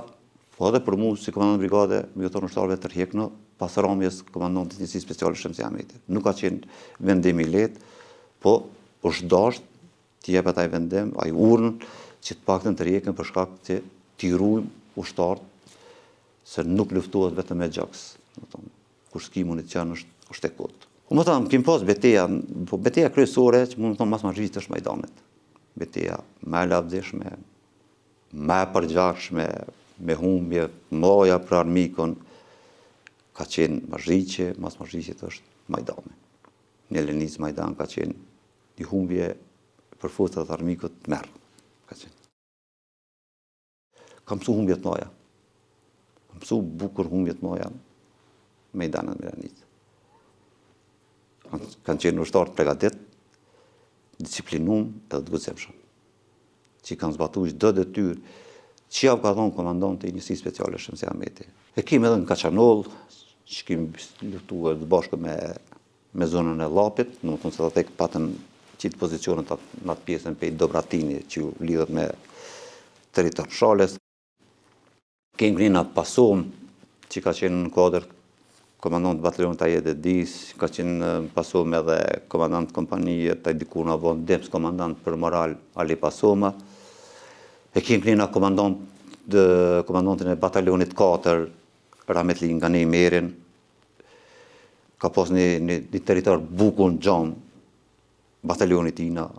po edhe për mua si komandant brigade, mjektor ushtarëve tërheqnë pas rromjes komandantit të njësisë speciale Shemsi Ahmeti. Nuk ka qenë vendim i lehtë, po është dashur të jep ataj vendim, ai urnën që të paktën të rjekën për shkak të t'i ruajmë ushtarët, se nuk luftohet vetëm me gjaks. Kur s'ki municion është e kotë. Më thamë, kemi pas beteja, po beteja kryesore që mund të thonë mas marrëzit është Majdanit. Beteja më e lavdishme, më e përgjakshme, me humbje, mëdha për armikun, ka qenë Mazhriqe, mas Mazhriqit është Majdani. Një Leniz Majdan ka qenë një humbje për forcat të armikut të merë. Ka qenë. Ka mësu humbje të mëdha. Ka mësu bukur humbje të mëdha Majdanën me Leniz. Kanë qenë ushtarë të pregadit, disiplinum edhe të guximshëm, që kanë zbatu çdo detyrë që ja ka thonë komandanti i njësisë speciale Shemsi Ahmeti. E kemi edhe në Kaçanoll, që kemi luftuar të bashkë me zonën e Llapit, në më thonë se ata patën qitë pozicionet në atë pjesën pe Dobratini, që ju lidhet me territor Shales. Kemi Grina Pasom, që ka qenë në kodër komandant batalionit Tajet e Dis, ka qenë Pasom edhe komandant kompanije, taj dikur në avon Dems komandant për moral Ali Pasoma. E kemi Grina komandantin e batalionit 4, Rahmetli nga ne i Merin, ka pas një territor bukur në Gjam, batalionit tina,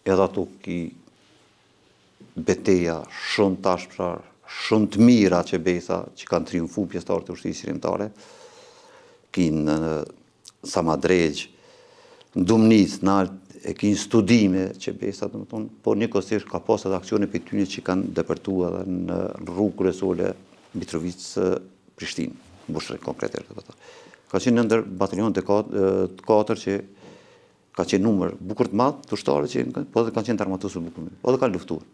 edhe ato ki beteja shumë tashprar, shumë të mira që besa, që kanë triumfu pjesëtarë të ushtrisë shqiptare, ki në Samadregj, në Dumnic, në Alt, e ki në studime që besa, po njëkohësisht ka pas edhe aksione për tyne që kanë depërtu edhe në rrugë kryesore Mitrovica-Prishtinë, mbushre konkreter. Ka qenë ndër batalionet të 4 që ka qenë numër bukur të madh të ushtarëve që po edhe kanë qenë të armatuesur bukur, po edhe kanë luftuar.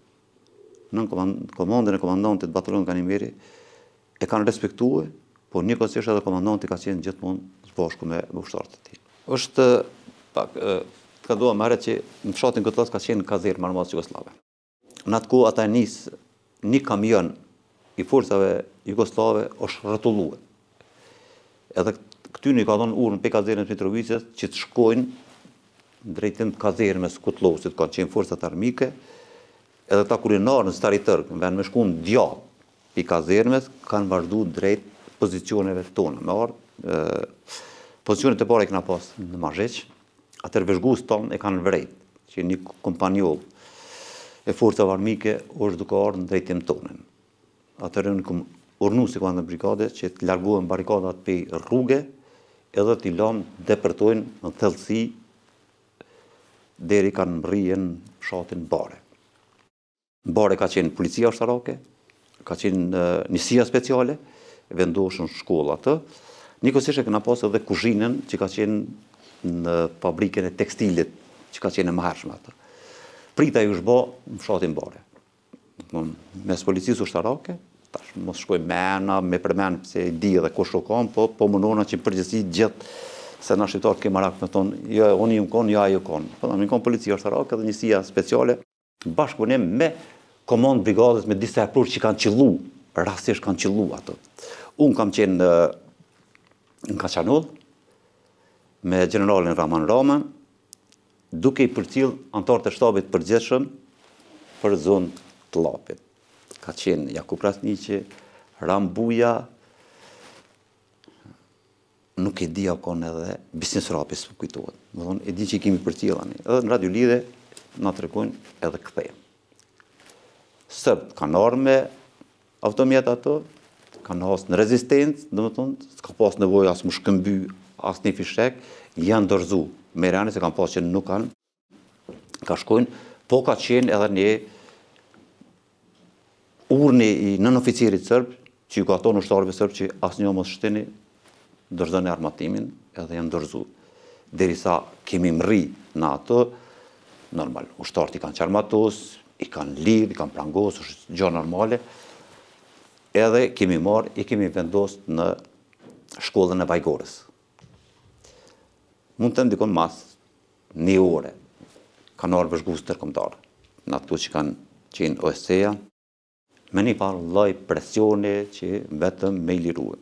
Në komandën e komandantit të batalionit Kanimeri e kanë respektuar, po njëkohësisht edhe komandanti ka qenë gjithmonë së bashku me ushtarët e tij. Është pak ka dua marrë që në fshatin Gotllac ka qenë kazermë armatës jugoslave. Në atë kohë ata nis një kamion i forcave jugoslave është rrotulluar. Edhe këty i ka dhënë urën pe kazermës Mitrovicës që të shkojnë drejtim të kazermës Kutllossit, kanë qenë forcat armike, edhe ta kurinarë në Stari Tërk, në vend me shku në djallë pi kazermës, kanë vazhdu drejt pozicioneve tona. Me arë, pozicionet e para e këna pas në Mazheq, atër vëzhgus tonë e kanë vrejt, që një kompanjoll e forcave armike është duke ardhur në drejtim tonën. Atër në këm urnu si komandant brigade që të largohen barikadat pe rrugë, edhe t'i lanë depërtojnë në thellësi deri kanë mrien fshatin Bare. Bare ka qenë policia ushtarake, ka qenë njësia speciale, vendoshën shkolla atë. Njëkohësisht e kena pas edhe kuzhinën që ka qenë në fabrikën e tekstilit, që ka qenë e mëhershme atë. Prita ju shbo në fshatin Bare. Mes policisë ushtarake, tash mos shkoj mena, me përmen se i di edhe kush o kam, po mënona që përgjithësi gjithë se na shqiptarët ke marak me thonë, jo, unë ju konë, jo, ajo konë. Po në konë policia ushtarake dhe njësia speciale, bashkëpunim me komandë brigadës, me disa prur që kanë qillu, rastisht kanë qillu ato. Unë kam qenë në Kaçanoll, me generalin Raman, duke i përcjell antarët e shtabit përgjithshëm për zonë të Llapit. Ka qenë Jakub Krasniqi, Rambuja, nuk e di a konë edhe Bisnis Rapi, së kujtohet. Më thonë, e di që i kemi përcjellani. Edhe në Radio Lidhe na tregojnë edhe kthejmë. Sërbët kanë ardhur me automjet ato, kanë hasë në rezistencë, dhe më thonë, s'ka pas nevojë as më shkëmby, as një fishek, janë dorëzu. Me rani se kanë pas që nuk kanë, ka shkojnë, po ka qenë edhe një urni i nën oficirit sërb, që ju ka thonë ushtarëve sërb që asnjë mos shteni, dorëzoni armatimin, edhe janë dorëzu. Derisa kemi mri në ato, normal, ushtarët i kanë qarmatos, i kanë lidh, i kanë prangos, është gjë normale. edhe kemi marrë, i kemi vendosur në shkollën e Vajgorës. Mund të ndikon mas 1 ore, kanë orë vëzhgues ndërkombëtar, në ato që kanë qenë OSCE-ja, me një farë lloj presione që vetëm me i lirue.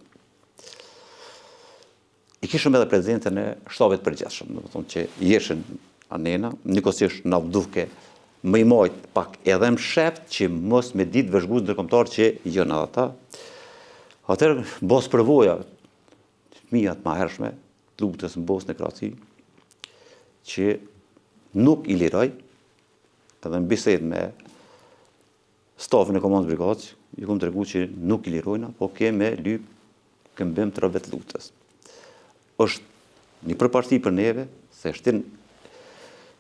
I kishëm edhe prezencën e shtabit përgjithshëm, do të thonë që jeshin anena, nikosisht na duke më i mojt pak edhe më sheft që mos me ditë vëzhgues ndërkombëtar që janë ata. Atëherë bos përvoja fëmijat më hershme, luftës në Bosnë e Kroaci, që nuk i liroj, edhe në bisedë me stafin e komandës brigadës, ju kom tregu që nuk i lirojna, po keme lyp këmbim të rëbet luftës. Është një përparësi për neve, se shtin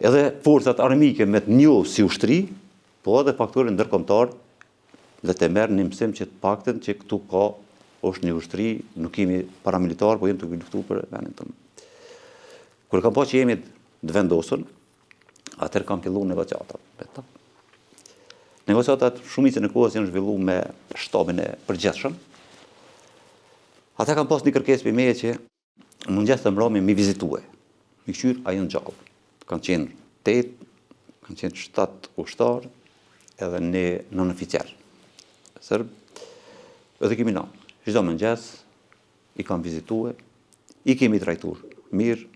edhe forcat armike me të njohë si ushtri, po edhe faktorin ndërkombëtar dhe të merë një mësim që të paktën që këtu ka është një ushtri, nuk kemi paramilitar, po jemi të luftu për vendin tonë. Kur kam pa që jemi të vendosur, atëherë kam fillu negociatat. Negociatat shumicën e kohës janë zhvillu me shtabin e përgjithshëm. Ata kam pas një kërkesë për meje që mëngjes të mbrëmje mi vizitue. Mi këshyr a janë gjallë. Kanë qenë 8, kanë qenë 7 ushtar, edhe një nën-oficer. Serb, edhe kemi na. Çdo mëngjes i kam vizitue, i kemi trajtur mirë,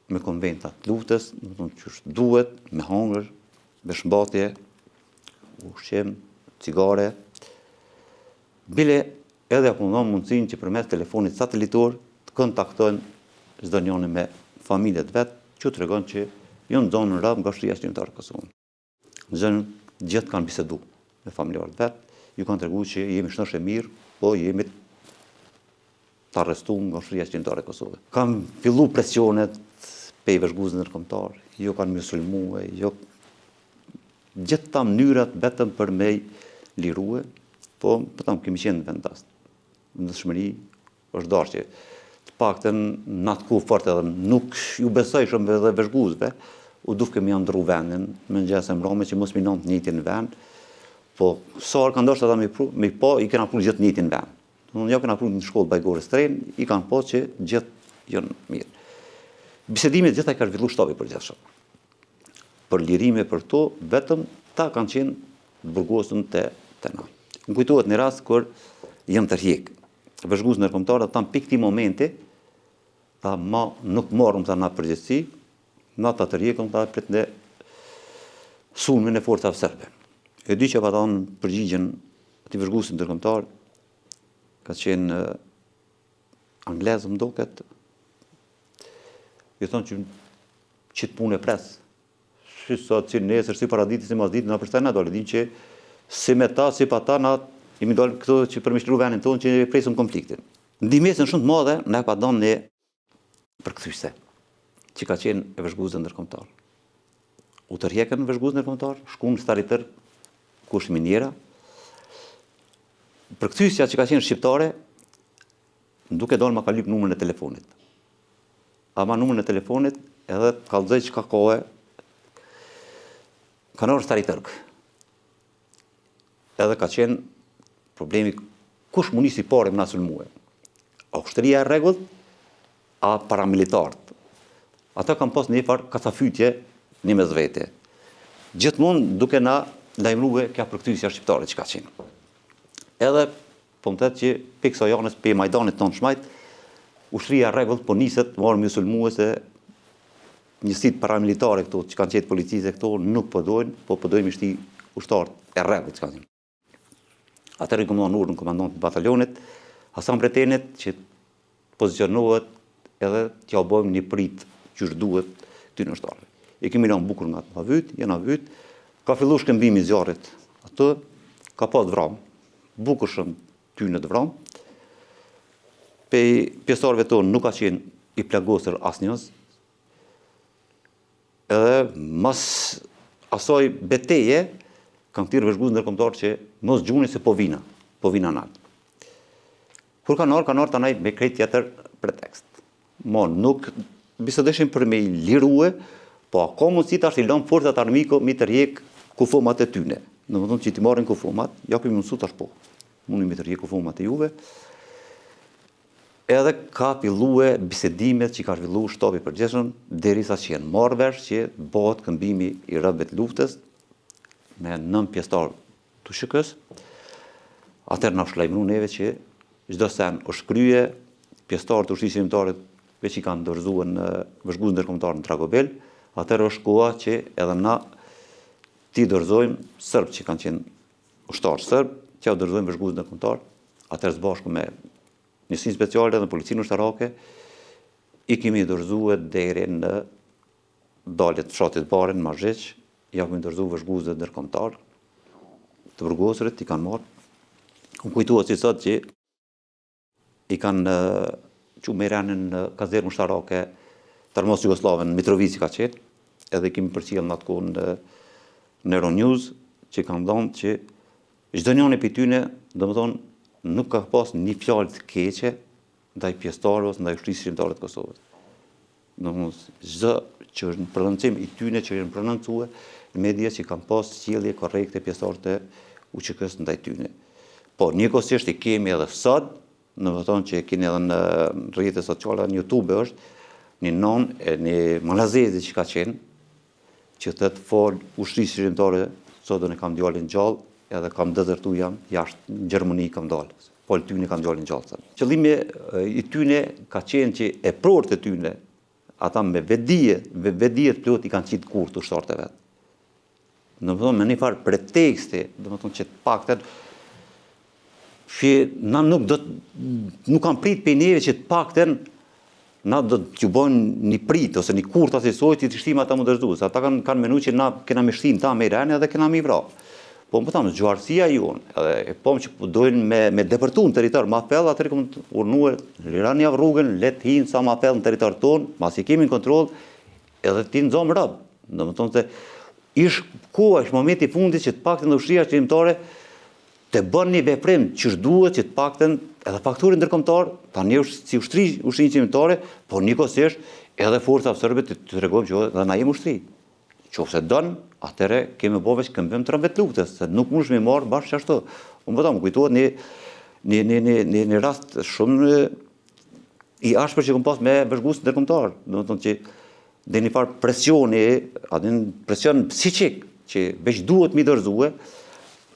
me konventat luftës, që duhet, me hangër, me shmbatje, ushqim, cigare. Bile edhe apungon mundësin që përmes telefonit satelitor të kontaktojnë çdo njëri me familjet vetë, që të regon që janë zonë në rrabë nga shtëria shqiptare e Kosovës. Në zonë gjithë kanë bisedu me familjarët vetë, ju kanë tregu që jemi shëndosh e mirë, po jemi të arrestu nga shtëria shqiptare e Kosovës. Kam fillu presionet pe i vëzhgues ndërkombëtar, jo kanë më sulmue, jo gjithë ta mënyrat vetëm për me lirue, po tam kemi qenë në vendas. Në dëshmëri është darë që të paktën në atë kohë fort edhe nuk ju besojshëm edhe vëzhguesve, u duf kemi janë ndru vendin, me nxesë mbrome që mos minon të njëjtin vend, po sa orë kanë ndoshta ata me po i kena pru gjithë njëjtin vend. Jo kena pru në shkollë Bajgorës Tren, i kanë po që gjithë janë mirë. Bisedimit gjithaj ka zhvillu shtabi përgjithshëm. Për lirime për to, vetëm ta kanë qenë burgosën të na. Më kujtohet një rast kur jam të rjek. Vëzhgues ndërkombëtar ata në këtij momenti, ta nuk morëm ta na përgjithësi, na ta të rjekëm ta prit në sulmin e forcave serbe. E di që ata në përgjigjen atij vëzhguesit ndërkombëtar ka qenë anglez më duket. I thonë që të punë e pres. Si sot, si nesër, si paraditi, si masditi, na përstaj na dole. Din që si me ta, si pa ta, na jemi dole këto që përmishtru venin tonë që presëm konfliktin. Ndihmesën shumë të madhe, na ka dhënë një përkthyse, që ka qenë e vëzhgues ndërkombëtar. U tërheqën vëzhgues ndërkombëtar, shkuan në staritër, kush miniera. Përkthysja që ka qenë shqiptare, duke dalë ma ka lyp numrin e telefonit. Ama numrin e telefonit edhe kallëzoj që ka kohë kanë orë stari tërk. Edhe ka qenë problemi kush mundi si pare më nasul muhe. A ushtëria e rregullt, a paramilitarët. Ata kanë pas një farë kacafytje një mes vete. Gjithmonë duke na lajmërue kja përkthysja shqiptare që ka qenë. Edhe po më thëtë që piksa janës pe Majdanit tonë shmajt, ushtëria e rregullt po niset marrë më sulmue se njësit paramilitare këto që kanë qenë policisë këto nuk po dojnë, po dojnë mishti ushtarët e rregullt që kanë qenë. Atëherë i komandon urën komandant të batalionit, Hasan Bretenit që pozicionohet edhe t'ja bëjmë një prit që duhet ty në ushtarëve. I kemi lanë bukur nga të vyt, jena vyt, ka fillu shkëmbimi zjarit atë, ka pas vramë, bukur shumë ty në të vramë, pe pjesarve tonë nuk ka qenë i plagosër asnjës, edhe mas asoj beteje, kanë këtirë vëzhgues ndërkombëtar që mos gjuni se po vina natë. Kur kanë orë të najtë me krejt tjetër pretekst. Nuk bisedeshin për me i lirue, po ka mundësi të ashtë i lëmë forcat armiko mi të rjek kufomat e tyne. Në më thonë që ti marrin kufomat, ja këmi mundësu të ashtë po. mundi me të rjeku fumat e juve. Edhe ka fillue bisedimet që ka fillu shtabi i përgjithshëm, derisa që janë marrë vesh që bëhet këmbimi i rrëbëve të luftës me 9 pjesëtar të SHK-s. Atëherë na shkëlqynu neve që çdo sen është krye, pjesëtarët të ushtrisë shqiptare veç i kanë dorëzuar në vëzhgues ndërkombëtar në Dragobel, atëherë është koha që edhe na ti dorëzojmë serb që kanë qenë ushtarë serb, që u dorëzojmë vëzhgues ndërkombëtar, atëherë së bashku me njësinë speciale dhe policinë ushtarake, i kemi dorëzuar deri në daljet fshatit Bare në Mazheq, ja kemi dorëzuar vëzhguesve ndërkombëtar të burgosurit i kanë marrë. Më kujtuat si sot që i kanë që merrenin në kazermë ushtarake të Armos Jugoslave në Mitrovici ka qenë, edhe kemi përcjell në atë kohë në Euronews që kanë dhënë që çdo njëri prej tyre, domethënë, nuk ka pas një fjalë të keqe ndaj pjesëtarëve ose ndaj ushtrisë shqiptare të Kosovës. Domethënë, çdo që është në prononcim i tyre që janë prononcuar në media që kanë pas sjellje korrekte pjesëtarët e UÇK-s ndaj tyre. Po, njëkohësisht i kemi edhe sot, në vëton që keni edhe në rrjetet sociale, në YouTube është, një non e një malazezi që ka qenë, që të folë ushtrisë shqiptare, sot ne kam djalin gjallë, edhe kam dezertu jam, jashtë në Gjermani kam dalë. Po, tyne kam djalin gjallë. Qëllimi i tyne ka qenë që e prorët e tyne, ata me vedije të plot i kanë qitë kur të ushtarët e vetë. Në vëton me një farë preteksti, në vëton që të pakten, që na nuk kam prit për neve që të pakten na do të bëjnë një prit ose një kurt asesoj që të shtim ata më dërzues. Ata kanë menu që na kena me shtim ta me rene edhe kena me i vra. Po më thamë, zgjuarësia jonë, edhe po që dojnë me depërtu në territor ma thellë, atëri këmë urnuar, liran javë rrugën, letë hinë sa ma thellë në territor tonë, mas i kemi në kontrol, edhe ti në zomë rëbë. Dhe më tonë se ishë momenti fundit që të pakten dhe ushtria shqiptare të bën një veprim që duhet që të pakten edhe fakturin ndërkombëtar, tani është si ushtrinë shqiptare, por njëkohësisht edhe forca serbe të tregojmë që edhe na jemi ushtri. Qofse don, atëre kemi bëvë që këmbim të rëmbet luftës, se nuk mund shme marrë bashkë që ashtu. Unë më kujtohet një rast shumë i ashpër që kom pas me vëzhgues ndërkombëtar. Do të thonë që dhe një farë presioni, presion psiqik që veç duhet mi dorëzue,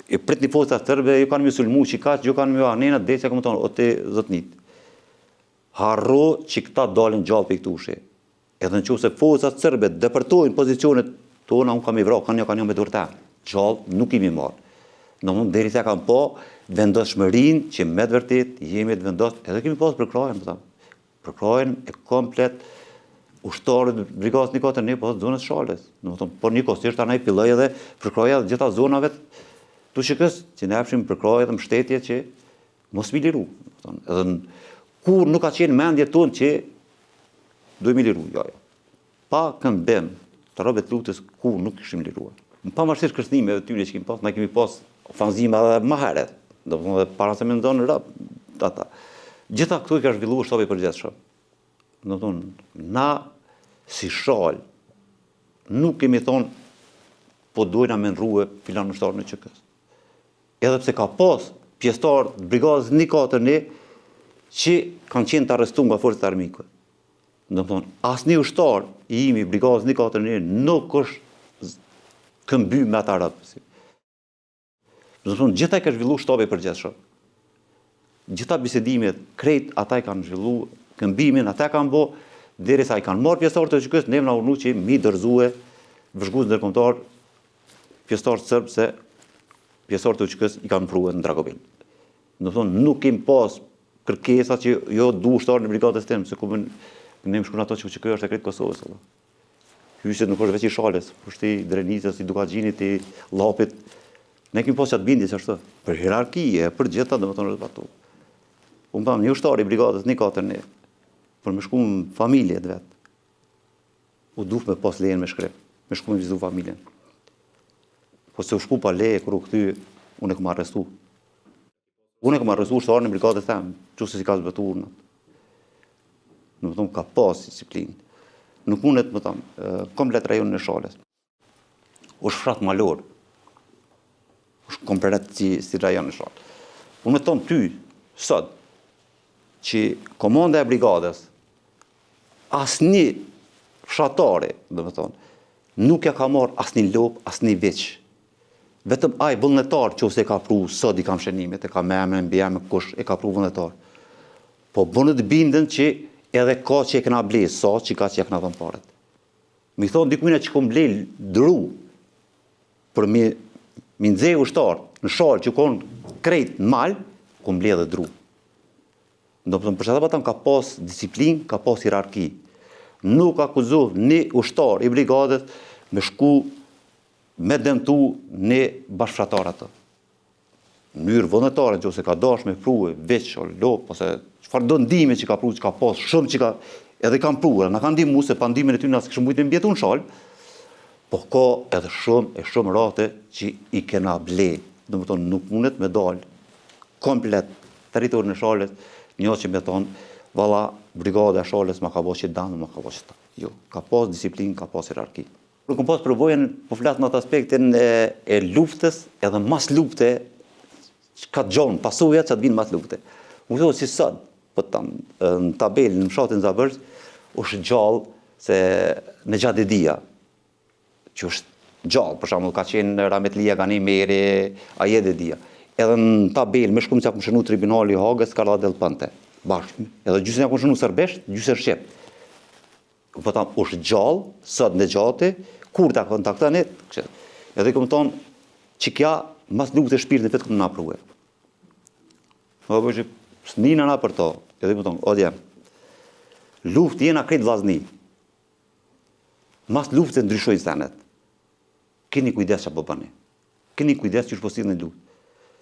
e prit një forca serbe, ju kanë më sulmu që ka, ju kanë më anena, dhe që këmë tonë, o te zotnit. Harro që këta dalin gjallë për i këtushe. Edhe në që se forca serbe depërtojnë pozicionet tona, unë kam i vra, kanë një me dërta. Gjallë nuk imi marë. Në mund, deri se kam po, vendosshmërin që me të vërtet jemi të vendos, edhe kemi pas përkrajen, përkrajen e komplet ushtarët brigadës 141 pas zonës Shalës. Por njëkohësisht anaj filloi edhe përkraja dhe gjitha zonave të UÇK-s, që ne hapshim përkraje dhe mbështetje që mos mi liru. Edhe kur nuk ka qenë mendje tonë që duhemi liru, jo. Pa këmbim të rrobet të luftës kur nuk kishim liruar. Në pavarësisht kërcënimeve të tyre që kemi pas, na kemi pas ofanzime edhe më herët, do të thonë edhe para se mendon rrap ata. Gjitha këto i ka zhvilluar shtabi i përgjithshëm. Do të thonë na si shal nuk kemi thonë po dojna me ndrue filan ushtar në UÇK-s. Edhe pse ka pas pjesëtar të brigadës 141 që kanë qenë të arrestuar nga forcat armike. Do të thonë, asnjë ushtar i imi brigadës 141 nuk është këmby me ata rrap. Do të thonë, gjithaj ka zhvilluar shtabi i përgjithshëm. Gjitha bisedimet, krejt ata i kanë zhvilluar këmbimin, ata kanë bë, derisa i kanë marrë pjesëtar të UÇK-s, ne na urnu që mi dorëzue vëzhgues ndërkombëtar pjesëtar serb se pjesëtar të UÇK-s i kanë pruar në Dragobel. Do të thonë, nuk kemi pas kërkesa që jo du ushtar në brigadës tim, se ku ne më shkruan ato që UÇK është e krejt Kosovës. Hyjse nuk është veç i Shalës, është i Drenicës, i Dukaxhinit, i Llapit. Ne kemi pas çat bindjes ashtu. Për hierarkie, për gjitha domethënë është batu. Unë pam një ushtar i brigadës 141 për me shku në familje të vetë. U duf me pas lejen me shkrep, me shku me vizu familjen. Po se u shku pa leje, kër u këty, unë e këmë arrestu. Unë e këmë arrestu ushtarën e brigadës temë, që se si ka zbetu urnët. Në më thonë, ka pas disiplinë. Nuk mundet, më thonë, komplet rajonin e Shalës. U shfrat malor. U komplet si rajon e Shalës. Unë me thonë ty, sot, që komanda e brigadës, asnjë fshatare, do me thonë, nuk ja ka marrë asnjë lop, asnjë veç. Vetëm ai vullnetar që ose ka pru, sot i kam shënimet, e ka me emrin, mbi emrin kush e ka pru vullnetar. Po bënë të bindën që edhe ka që e kena blej, sa që ka që e kena dhënë paret. Mi thonë dikujna që kom blej dru, për mi nxej ushtar në shalë që konë krejt në malë, kom blej edhe dru. Do të për çfarë ka pas disiplinë, ka pas hierarki. Nuk akuzo një ushtar i brigadës me shku me dëmtu një bashkëfratar atë. Në mënyrë vullnetare nëse ka dash me pruve veç o lop ose çfarë do ndihme që ka pru, që ka pas shumë që ka edhe kanë pruar, na kanë ndihmu se pa ndihmën e tyre na s'kishim mujtë me mbjetu në shalë, po ka edhe shumë rate që i kena blej. Domethënë nuk mundet me dalë komplet territorin e shalës, një që me thonë, valla, brigada e shalës ma ka bo që danë, ma ka bo që ta. Jo, ka pas disiplinë, ka pas hierarki. Nuk kam pas përvojën, po flasë në atë aspektin e luftës, edhe mas lufte, ka gjonë, pasojat që të vinë mas lufte. Më thonë si sot, në tabelë, në mshatin Zabërës, është gjallë se në Gjadedia, që është gjallë, për shembull ka qenë Rametlia Gani Meri, aje Dedia. Edhe në tabelë, me shkum që akum shënu tribunali i Hagës, Karla del Pante, bashkë. Edhe gjysën akum shënu sërbesht, gjysën shqip. Po tam, është gjallë, sot në gjate, kur ta kontaktani, edhe këmë tonë, që kja mas luftë e shpirtë vetë këmë nga pruhe. Më përshë, s'nina na për to, edhe këmë tonë, odje, luftë jena krejt vlazni. Mas luftë e ndryshojnë senet. Keni kujdes që po bëni. Keni kujdes që është posilë në luftë.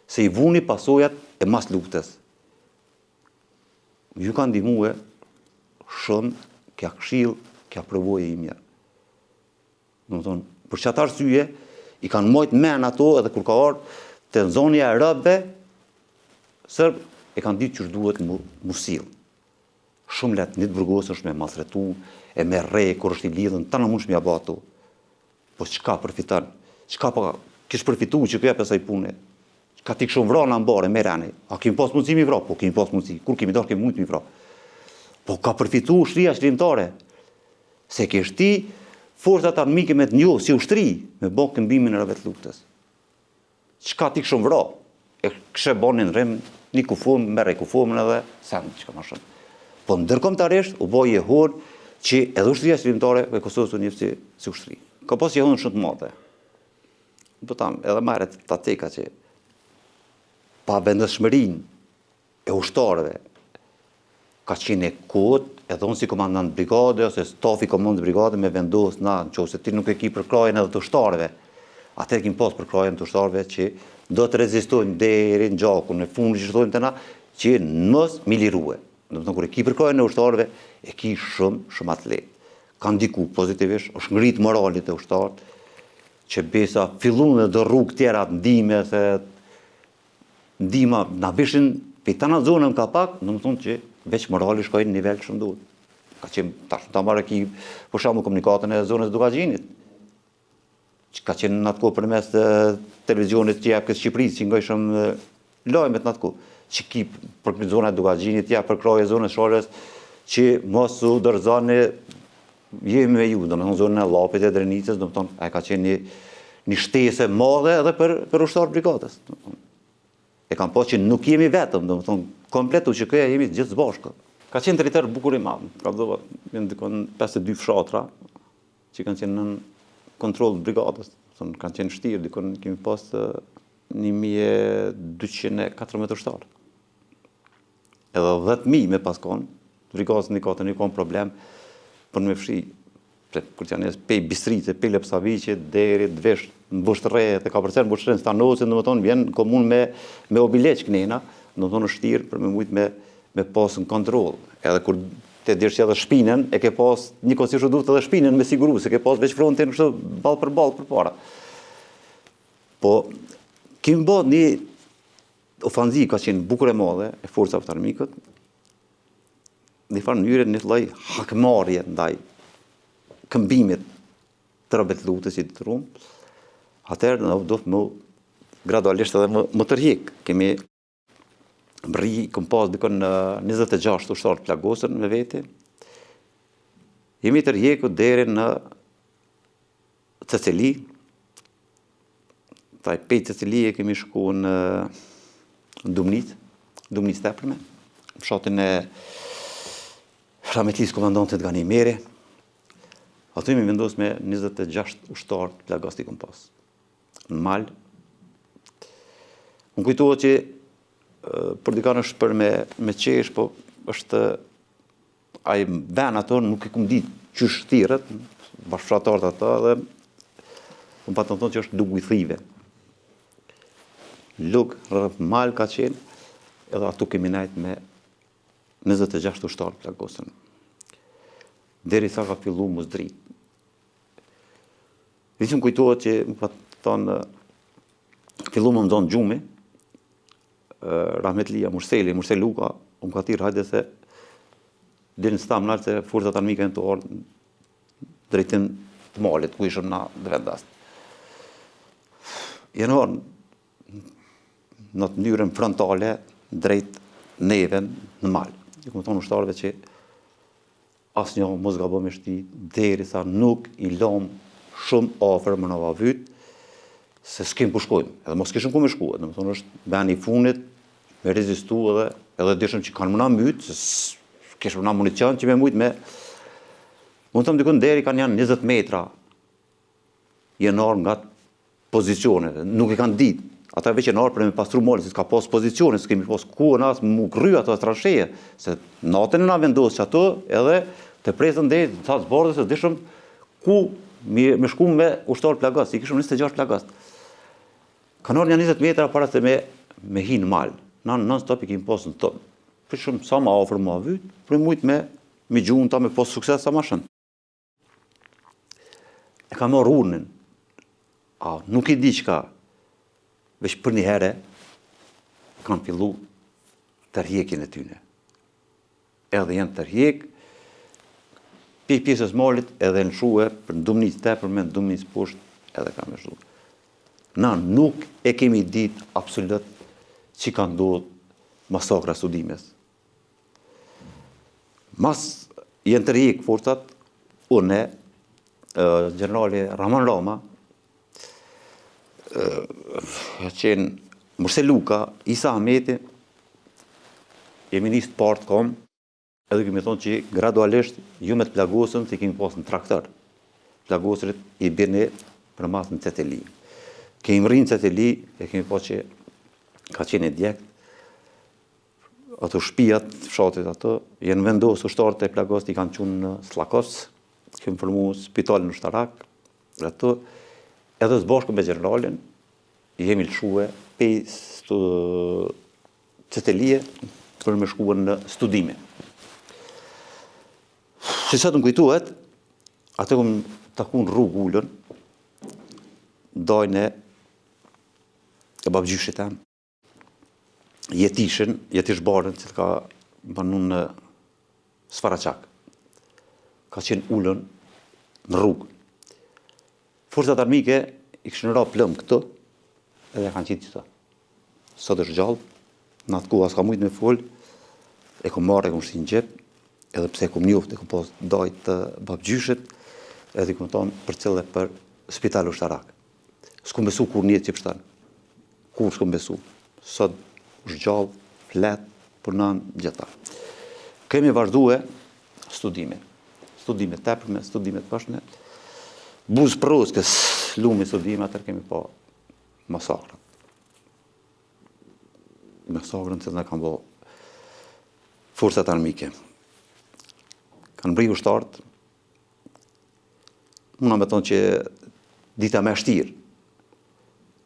Se i vuni pasojat e mas luftës. Ju ka ndihmue shumë kja këshill, kja përvoje i mirë. Në më thonë, për që ata arsye, i kanë mojtë men ato edhe kur ka ardhur të zonja e rëbëve, sërbë e kanë ditë që duhet mu silë. Shumë letë një të burgosësh me masretu, e me re, kur është i lidhën, ta në mund shmja ba ato. Po qka përfitan? Qka pa kishë përfitu që këja pësa i pune? Ka t'i këshu vra në ambare, me rani. A kemi pas mundësi mi vra? Po kemi pas mundësi. Kur kemi darë, kemi mundë mi vra. Po ka përfitu ushtria shlimtare. Se kesh ti, forcat armike me të njohë si ushtri, me bo këmbimin e rëvet luftës. Qka t'i këshu vra? E këshe bonin rrim, një kufum, mere kufumën edhe, sen, qka ma shumë. Po ndërkombëtarisht, u bo jehon që edhe ushtria shlimtare e Kosovës u njëfë si ushtri. Ka pas jehon shumë të madhe. Po tam, edhe marret ta teka që pa vendëshmërin e ushtarëve, ka qenë e kot, edhe unë si komandant brigade, ose stafi komandant brigade me vendos na, në që ose ti nuk e ki përkrajen edhe të ushtarëve, atër kim pas përkrajen të ushtarëve që do të rezistojnë deri në gjakun, në fundë që shtojnë të na, që mos miliruhe. Në të në kur e ki përkrajen e ushtarëve, e ki shumë atlet. Ka ndiku pozitivisht, është ngrit moralit e ushtarët, që besa fillun dhe do rrugë tjera të ndime, se ndima na vishin për të në zonën ka pak, në më thonë që veç morali shkojnë në nivel shumë duhet. Ka qenë tash ta marrë ki për shembull komunikatën e zonës Dugaxhinit, që ka qenë në atë kohë përmes televizionit që jep kësë Shqipërisë, që ngojshëm lajmet në atë kohë, që ki për zona e Dugaxhinit, ja për kraje zonës Shalës, që mos u dorëzoni jemi me ju, do me thonë zonën e Llapit e Drenicës, do me thonë, a ka qenë një shtesë madhe edhe për ushtarë brigadës. E kam po që nuk jemi vetëm, do me thonë, kompletu që këja jemi gjithë zbashkë. Ka qenë territor bukur i madh, ka vëllë, janë dikon 52 fshatra që kanë qenë në kontroll të brigadës, kanë qenë shtirë, dikon kemi pas 1214 ushtarë. Edhe 10.000 me pas konë, brigadës një katër një konë problem për në me fshi, kur që janë pej Bistrice, pej Lepsaviqe, deri, dvesh, në Bushtre, të ka përcer në Bushtre, në Stanosin, në më tonë, vjen në komun me obileq kënena, në më tonë shtirë për me mujtë me pas në kontrol. Edhe kur të dirë që edhe shpinën, e ke pas një kosi shu duft edhe shpinën me siguru, se ke pas veç frontin kështë balë për para. Po, kemi bërë një ofanzi ka qenë bukur e madhe, e forcave të armikët, një farë njëre një të loj hakmarje ndaj këmbimit të rëbet lutës i të rumë, atërë në do të më gradualisht edhe më tërhik. Kemi Mbri, këm pas dikon 26 ushtarë të plagosën me vete. Jemi të rjeku deri në Cecili. Taj pej Cecili e kemi shku në Dumnic tepërme, në fshatin e Frametlis komandantit Ganimeri. Aty jemi vendos me 26 ushtarë të plagos të këm pas. Në mal. Më kujtohet që për dikan është për me qesh, po është ai ben ato nuk e kum ditë qysh thirret, bashkëfratarët ata dhe unë patën thonë që është lug i thive. Lug rreth mal ka qenë, edhe atu kemi najt me 26 ushtarë plagosën. Deri sa ka fillu mos dritë. Visëm kujtohet që më patën thonë fillu më ndonë gjumi, Rahmetlia, Murseli Luka, më ka tirë hajde se dhe në stamë nalë se forësat armike në të orë drejtim të malit, ku ishëm na dhe vendast. Jenë orë në të njërën frontale drejt neven në malë. I këmë thonë ushtarëve që asë një mos ga bëmë shti, deri sa nuk i lom shumë afer më në vavyt, se s'kem ku shkojmë, edhe mos kishëm ku me shku, edhe më thonë është ben i funit, me rezistu edhe dishëm që kanë mëna mytë, se kishëm mëna municion që me mujtë me, mund të më dikun deri kanë janë 20 metra jenarë nga pozicione, nuk i kanë ditë, ata veç jenarë për me pastru molë, se s'ka pas pozicione, s'kemi pas ku në asë mu gry ato stransheje, se natën e na vendosë që ato, edhe të presën dhe të zbardhe se dishëm ku me shku me ushtarë plagas, i kishëm 26 plagas. Kanë orë një 20 metra para se me hi në malë. Na non-stop i kemi posë në tonë. Për shumë sa ma ofër ma vytë, për mujtë me gjuhën ta me posë sukses sa ma shënë. E ka morë urnin. Nuk i di qka. Vesh për një here, kanë fillu tërhjekin e tyne. Edhe jenë tërhjek, pi pjesës malit edhe në shuhe, për në Dumnic tepër me në Dumnic poshtë, edhe ka me shu. Na nuk e kemi ditë absolut që ka ndodhë masakra studimes. Mas jenë të rjekë forcat, une, generali Rahman Rama, qenë Murseli Luka, Isa Ahmeti, jemi njështë partë kom, edhe kemi thonë që gradualisht ju me të plagosën që kemi pasë në traktor. Plagosërit i birni për masë në Cecili. Kemi rrinë Cecili, e kemi po që ka qenë e djekt, ato shpijat, fshatit ato, jenë vendosë ushtarët e plagosët i kanë qunë në Slakos, kemi formu spitalin në Shtarak, ato, edhe së bashku me generalin, jemi lëshue pej Cecilie për me shkuën në studime. Si sot më kujtuhet, atë këm takun rrugë ullën, dojnë e babgjyshit em, jetish barën që të ka banun në Sfaraqak. Ka qenë ullën në rrugë. Forcat armike i këshën ra plëm këtë, edhe kanë qitë qëta. Sot është gjallë, në atë ku as ka mujtë me folë, e kom marrë, e kom shti në gjepë, edhe pse kom njoft, e kom pas dajtë të babgjyshit, edhe i kom tonë për cilë dhe për spitalu Shtarak. S'kom besu kur njetë që pështanë. Kur s'kom besu. Sot është gjallë, fletë, për nanë gjitha. Kemi vazhdue studime. Studime tepërme, studime të pashne. Buzë pros, kësë lumi studime, atër kemi pa masakrën. Masakrën që në kam bo forcat armike. Kanë bri ushtartë, muna me tonë që dita me shtirë,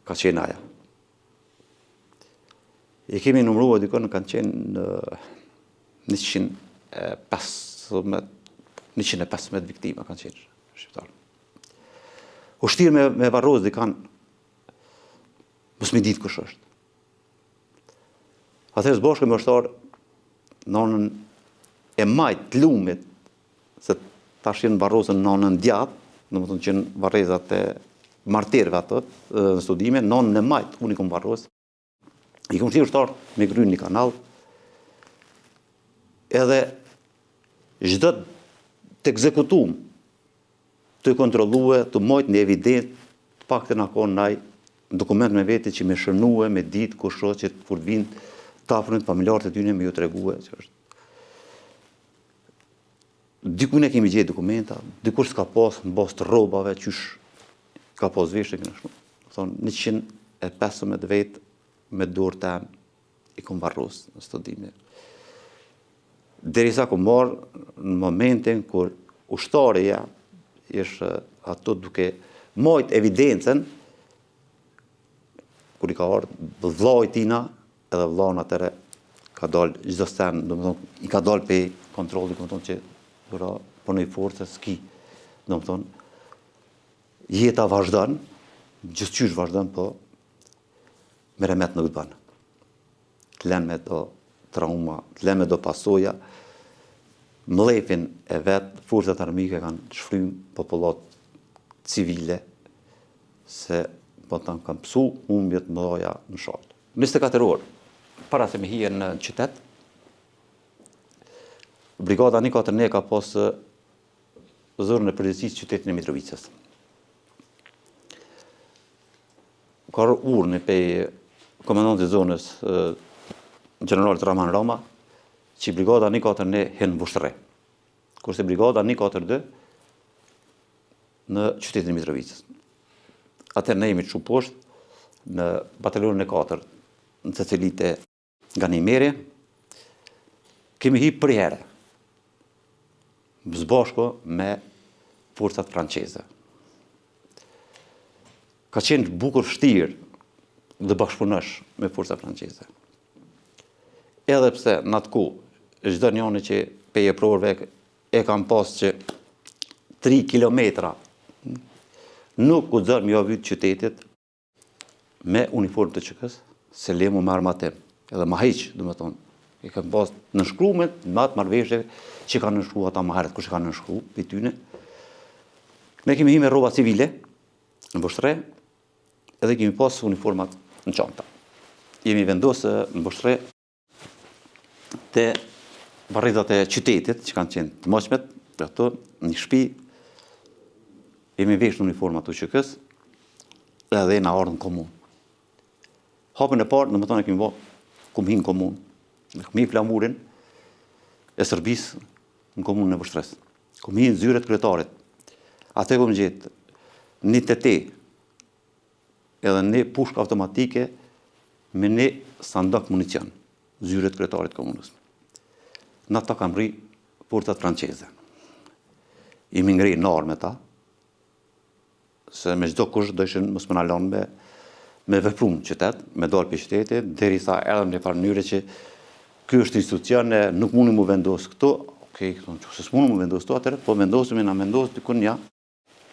ka qenë aja. I kemi numrua dikon, kanë qenë 115 viktima kanë qenë shqiptarë. Ushtirë me varroz di kanë, mos mi ditë kush është. Atëherë zbashke me ushtarë, nonën e majtë lumit, se tash jenë varrozën nonën djatë, në më të në qenë varrezat e martirëve ato, në studime, nonën e majtë, unë i kom varrozë. I kom shtirë ushtarë me grynë një kanal, edhe çdo të ekzekutum, të kontrollue, të mojt në evident, pak të nakon naj dokument me vete që me shënue, me ditë, kur shoqet, kur vinë të afrën familjarët e tyne me ju të regue, që është. Dikun e kemi gjetë dokumenta, dikur s'ka pas në bas të robave, qysh ka pas veshë, këna shumë. Thonë, 115 vetë me dorë tem i kom varros në studime. Derisa kom marë në momentin kur ushtarëja ishte ato duke mojt evidencen, kur i ka ardhë vllai tina, edhe vllaun atëre ka dalë çdo sen, domethënë i ka dalë pe kontrolli, domethënë që dora punoj forca s'ki. Domethënë jeta vazhdon, gjithçysh vazhdon, po me remet nuk bën. Të lënë me do trauma, të lënë me do pasoja, mlefin e vetë, forcat armike kanë shfrym popullat civile, se po të kam pësu humbjet mëdha në shallë. 24 orë, para se me hije në qytet, Brigada 149 ka pas zërën e përgjithësisë qytetin e Mitrovicës. Ka urnë pe komandanti i zonës, generalit Rahman Rama, që Brigada 149 hen Vushtre, kurse Brigada 142 në qytetin e Mitrovicës. Atëherë ne jemi të shumë poshtë në batalionin e 4, në të cilit e Ganimeri, kemi hip për herë, zbashko me forcat franceze. Ka qenë bukur vështirë dhe bashkëpunosh me forcat franceze. Edhe pse në atë kohë, çdo njëri që peje provërve e kam pas që 3 kilometra nuk u zërë mjë vytë qytetit me uniformë të qëkës, se lemu me armatim, edhe ma heqë, dhe me thonë. I kam pas në shkrumet, në atë marveshje që kanë nënshkru ata ma herët, kush kanë nënshkru, për tyne. Ne kemi hi me rroba civile, në Vushtre, edhe kemi pas uniformat në çanta. Jemi vendosë në Vushtre të barritat e qytetit, që kanë qenë të moqmet, dhe ato, një shtëpi, jemi vesh në uniformat të qëkës, edhe në ardhën komunë. Hapën e parë, në më tonë e kemi bo, kum hi në komunë, kum hi flamurin e Serbisë në komunën e Vushtres. Kum hi në zyret kryetarit. Atë kom gjetë një TT, edhe një pushk automatike me një sandak municion, zyret kryetarit komunës. Në ta kam rri forcat franceze. Imi ngri në armë me ta, se me çdo kush dëshin mos më na lënë me veprum qytet, me dalë për qytetit, derisa erdhëm në farë mënyrë që ky është institucion, nuk mundi mu vendos këtu, okej, se s'mundi mu vendos këtu, atëherë, po vendosëm na vendos dikun ja,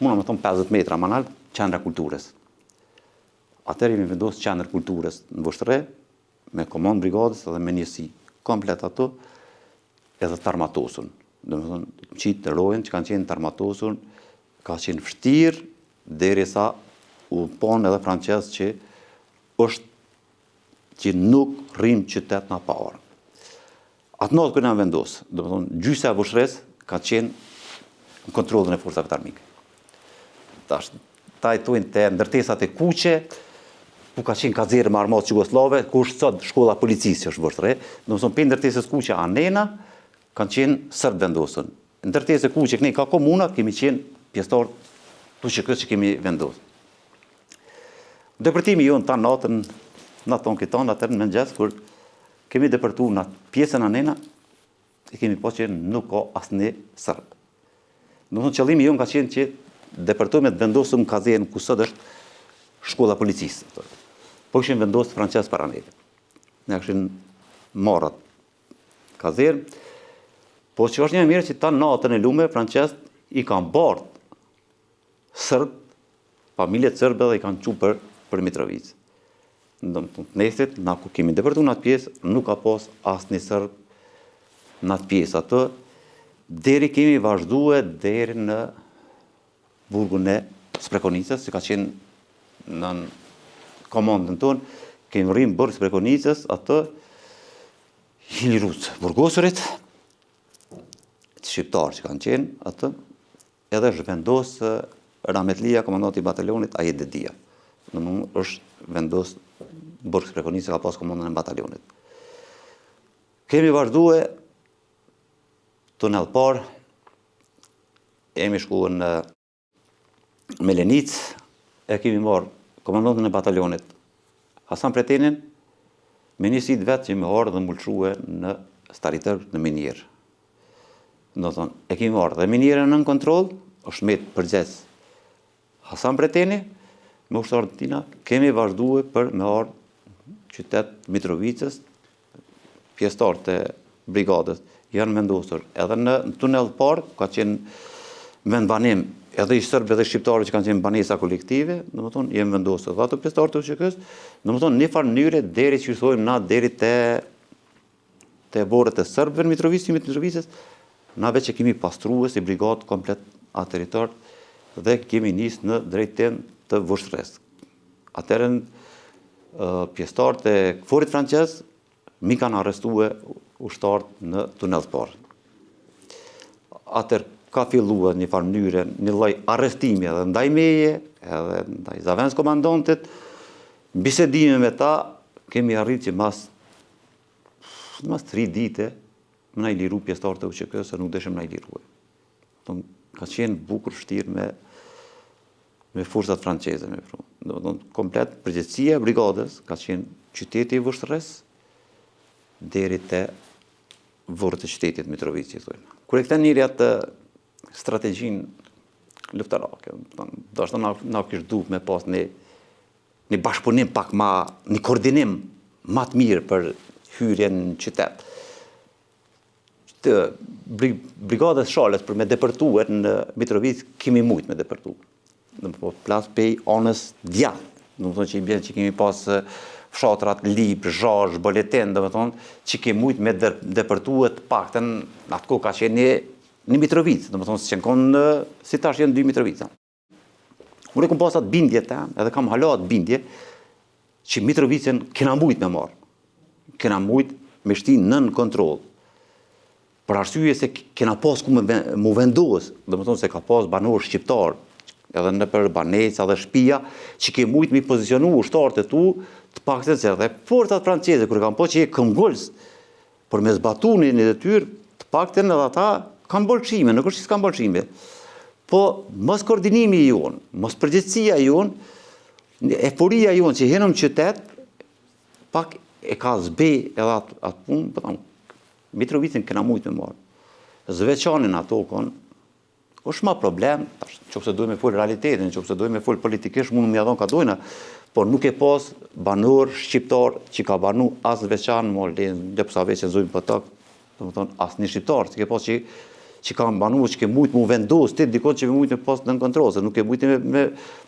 mund me thonë 50 metra manal, qendra kulturës. Atëherë jemi vendos qendër kulturës në Vushtre, me komandë brigadës edhe me njësi komplet ato, edhe të armatosun. Dhe me thonë, qitë të rojën që kanë qenë të armatosun, ka qenë vështirë, derisa u ponë edhe francesë që është që nuk rrim qytet në parë. Atë notë kërë në vendosë, dhe me thonë, gjysa e Vushtres ka qenë në kontrolën e forcave armike. Ta i tojnë të ndërtesat e kuqe, ku ka qenë kazerë me armatë Jugoslave, ku është sot shkolla policisë që është Vushtre, dhe me thonë, për ndërtesës kuqe anena, kanë qenë sërbë vendosën. Ndërtesë kuqe këne ka komuna, kemi qenë pjesëtar të qëkës që kemi vendosë. Depërtimi jo në ta natën, në tonë këtanë, atër në mëngjes, kur kemi depërtu në pjesën anena, e kemi po që nuk ka asë një sërbë. Në thonë qëllimi jo në ka qenë që depërtojme të vendosëm kazerën ku sot është shkolla policisë. Po këshin vendosë francesë para neve. Ne këshin marat kazerën, po që është një mirë që ta natën e lume, francesë i kanë bartë sërbë, familjet sërbë dhe i kanë qu për Mitrovicë. Në nesit, na ku kemi depërtu në atë pjesë, nuk ka pas asë një sërbë në atë pjesë atë, deri kemi vazhdue deri në burgun e Sprekonicës, që ka qenë në komandën tonë, kemi rrimë burg Sprekonicës, atë Hiliruc Burgosurit, shqiptarë që kanë qenë atë, edhe është vendosë Rametlia, komandanti i batalionit, Ajet Dedia. Është vendosë Burg Prekonisë ka pas komandën e batalionit. Kemi vazhdue tunel parë, jemi shku në Melenic, e kemi marrë komandantën e batalionit Hasan Pretenin, me një sit vetë që me orë dhe mulque në staritër në minjerë. Do thonë, e kemi marrë dhe minjerën në kontrol, është me të përgjes Hasan Preteni, me ushtarë të tina, kemi vazhdue për me orë qytet Mitrovicës, pjesëtarë të brigadës, janë vendosur edhe në tunel parë, ka qenë vend banim, edhe i sërbë edhe shqiptarë që kanë qenë banesa kolektive, në më thonë, jenë vendosur dhe ato pjesëtarë të UÇK-s, në më thonë, një farë njëre deri që thojmë na, deri te borët e sërbëve në Mitrovicës, na veç e kemi pastruhe si brigadë komplet atë territor dhe kemi nisë në drejtim të Vushtres. Atërën pjesëtarë të këforit francez, mi kanë arrestue ushtarët në tunel parë. Atër ka fillua një farë mënyre, një lloj arrestimi edhe ndaj meje, edhe ndaj zavens komandantit, bisedime me ta, kemi arrit që mas 3 dite, më na i liru pjesëtarët e UÇK-s, se nuk deshëm na i liruaj. Ka qenë bukur vështirë me forcat franceze. Komplet përgjegjësia e brigadës ka qenë qyteti i Vushtres deri te vorët e qytetit Mitrovicë, thojmë. Kur e këta njëri atë strategjinë luftarake, do ashtu na kishte duhet me pas një bashkëpunim pak ma, një koordinim ma të mirë për hyrjen në qytet. Brigadës Shalës për me depërtuar në Mitrovicë kemi mujt me depërtu. Në plas pej anës djathtë. Do të thonë që i bjen që kemi pas fshatrat Lip, Zhazh, Boletin, do të thonë që kemi mujt me depërtuar të paktën atë kohë ka qenë në Mitrovicë, do të thonë se kanë si tash janë 2 Mitrovica. Unë kam pas atë bindje edhe kam hala atë bindje që Mitrovicën kena mujt me marr. Kena mujt me shti nën kontroll. Për arsye se kena pas ku mu vendos, do të thonë se ka pas banor shqiptar, edhe në për baneca dhe shtëpia, që ke mujt mi pozicionu ushtarët e tu, të paktën se edhe forcat franceze, kur kanë po që je këmbgulës, për me zbatu një detyrë, të paktën edhe ata kanë bolçime, nuk është që s'kanë bolçime. Po, mos koordinimi i jonë, mos përgjegjësia i jonë, euforia i jonë që henëm qytet, pak e ka zbe edhe atë punë, po Mitrovicën kena mujt me marrë. Zveçanin ato konë, është ma problem, që pëse dojmë e full realitetin, që pëse dojmë e full politikisht, mund më jadon ka dojna, por nuk e pas banor shqiptar që ka banu as Zveçan, dhe pësa veç e zojmë për tak, dhe më thonë, as një shqiptar, që ke pas që ka banu, që ke mujt mu vendos, ti dikon që me mujt me pas në kontrol, se nuk ke mujt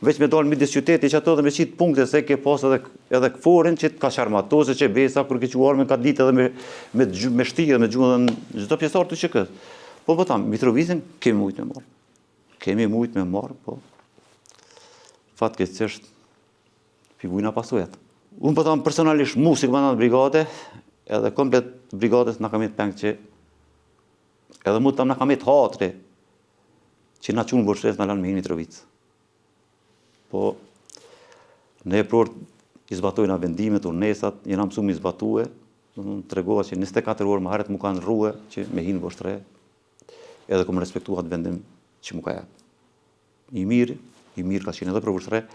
veç me dalë midis qyteti që ato dhe me qitë punkte, se ke pas edhe këforin që ka sharmatose, që besa, kur ke quar me ka ditë edhe me shtirë, me gjuhën dhe në gjithë pjesar të UÇK-s. Po tam, Mitrovicën kemi mujt me marrë. Kemi mujt me marrë, po fatkeqësisht figujna pasujet. Unë po tam personalisht mu si komandant brigade, edhe komplet brigadës na kam jetë peng që edhe mu tam na kam jetë hatri që na qunë Vushtres na lanë me hinë Mitrovicë. Po ne pror i zbatojna vendimet, urnesat, jena mësu mi zbatue, të regova që 24 orë më herët mu kanë rruhe që me hinë Vushtres, edhe kom respektuar atë vendim që mu ka jep. I mirë ka qenë edhe për Vushtres,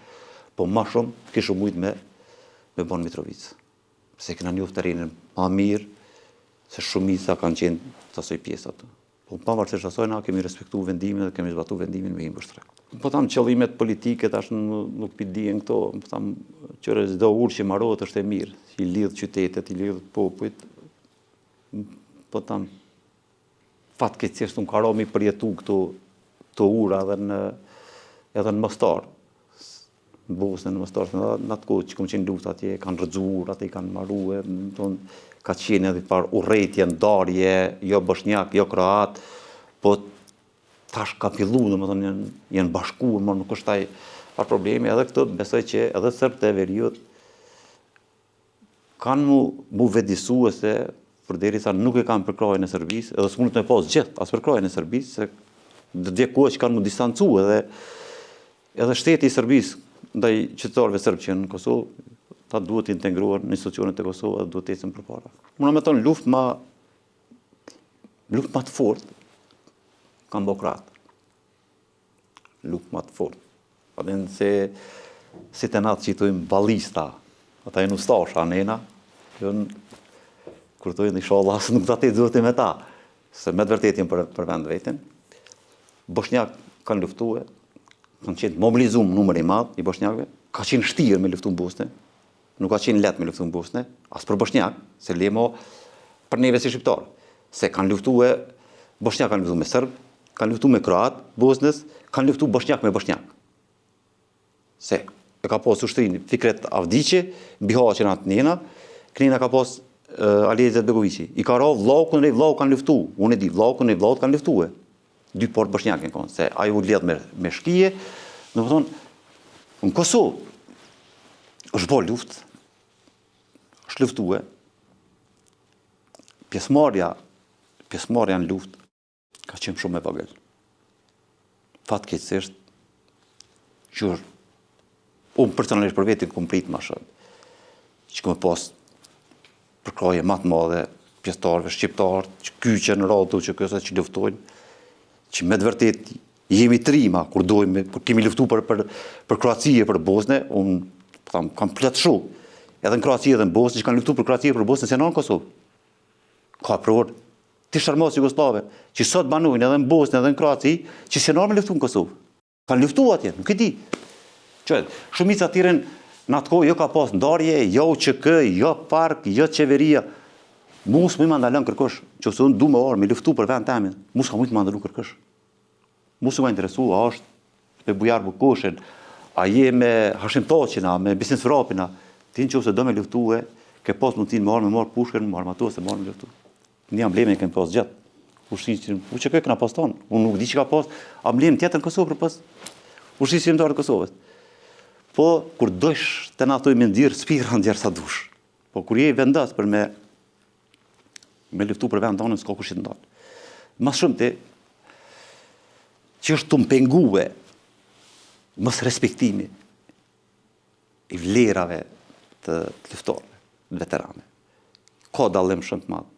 po ma shumë kishë mujt me bon Mitrovicë. Se këna njoft terrenin ma mirë, se shumica kanë qenë të asoj pjesë atë. Po pavarësisht asoj na kemi respektuar vendimin dhe kemi zbatuar vendimin me hinë Vushtres. Po tam qëllimet politike tash nuk pi dijen këto, po tam qëre çdo urë që marrohet është e mirë, i lidh qytetet, i lidh popujt. Po tam fatkeqësisht unë ka romi përjetu këto ura edhe në Mostar. Në Bosnë, në Mostar, në atë kohë që kom qenë luft atje, kanë rëdzur, atje kanë marrue, ka qenë edhe par urrejtje, ndarje, jo bosnjak, jo kroat, po tash ka fillu, domethënë janë bashkuar, më nuk është ai pa probleme, edhe këto besoj që edhe serbët e veriut kanë mu vedisue se përderisa nuk e kanë përkrahjen e Serbisë, edhe s'mundet me pas gjithë as përkrahjen e Serbisë, se dhe kohë që kanë mu distancu edhe shteti i Serbisë ndaj qytetarëve serb që në Kosovë, ta duhet integruar në institucionet e Kosovë dhe duhet të ecën përpara. Muna me thonë luftë ma të fortë kanë bo kratë. Luftë ma të fortë. Adin se si të natë që i tojmë balista, ata e në ustasha, anena, kur tojnë inshallah asë nuk të atë duhet me ta, se me të vërtetin për vend vetin. Bosnjak kanë luftue, kanë qenë mobilizum numër i madh i bosnjakëve, ka qenë shtirë me luftu në Bosnë, nuk ka qenë letë me luftu në Bosnë, as për bosnjak, se lemo për neve si shqiptarë, se kanë luftue, bosnjak kanë luftu me sërb, kanë luftu me kroat, Bosnës, kanë luftu bosnjak me bosnjak. Se e ka pas ushtrin Fikret Avdiqi, Bihaqin atë njena, kënina ka pas Ali Izetbegoviqi. I ka ra vllau kundër vllau kanë luftu, unë e di, vllau kundër vllau kanë luftue. Dy port bosnjakin kanë, se ajo u lidh me shkije, do të thonë, në Kosovë është bo luftë, është luftue, pjesëmarrja në luftë ka qenë shumë e vogël. Fatkeqësisht, që unë personalisht për vetin kom prit ma shumë, që kom pas përkrahje ma të madhe pjesëtarëve shqiptarë, që kyqen në radu që kësa që luftojnë, që me të vërtet jemi trima, kur dojmë, kur kemi luftu për Kroacije, për Bosnë, unë kam plët shumë, edhe në Kroacije dhe në Bosnë, që kanë luftu për Kroacije, për Bosnë, se në Kosovë. Ka përvor, të sharmos Jugoslave, që sot banojnë edhe në Bosnë, edhe në Kroacije, që se në me luftu në Kosovë. Kanë luftu atje, nuk e di. Shumica tiren në atë kohë, jo ka pas ndarje, jo UÇK, jo park, jo qeveria. Mus më ndalën kërkosh, që se unë du me orë, me luftu për vend temin, mus ka mujtë më ndalu kërkosh. Mus më interesu, a është me Bujar Bukoshin, a je me Hashim Taqina, me Bisnis Vrapina, ti në që se do me luftu ke pas mundin me marë pushkën, me armaturë, se marë me luftu. Një ambleme kem pas gjatë. UÇK këna pas tonë. Unë nuk di që ka pas amblem tjetër në Kosovë për pas ushqisë qëmëtarë në Kosovës. Po, kur dojsh të na toj me ndirë, spira ndjerë sa dush. Po, kur je i vendas për me luftu për vend tonë, s'ka kushit ndalë. Mas shumë të që është të mpengue mës respektimi i vlerave të luftarëve, veterane. Ka dallim shumë të madhë.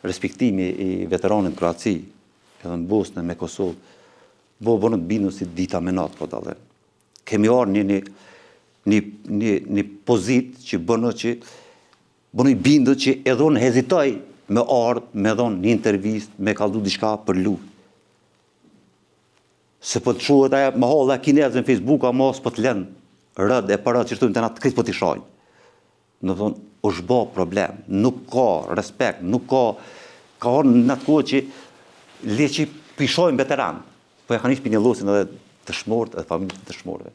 Respektimi i veteranit në Kroaci, edhe në Bosnë, me Kosovë, bënë të bindu si dita me natë ka dallim. Kemi arë një pozit që bënë i bindu që edhe unë hezitaj me ardhë, me dhonë një intervist, me kaldu diçka për luftë. Se po të shuhet aja më halë dhe kinezë në Facebook, a mos po të lenë rëd e përët që shtu në të natë këtë po të shajnë. Në thonë, është bo problem, nuk ka respekt, nuk ka orë në atë kohë që le që pishojnë veteranë, po e ka një shpinje losin edhe të shmorët edhe familët të shmorëve.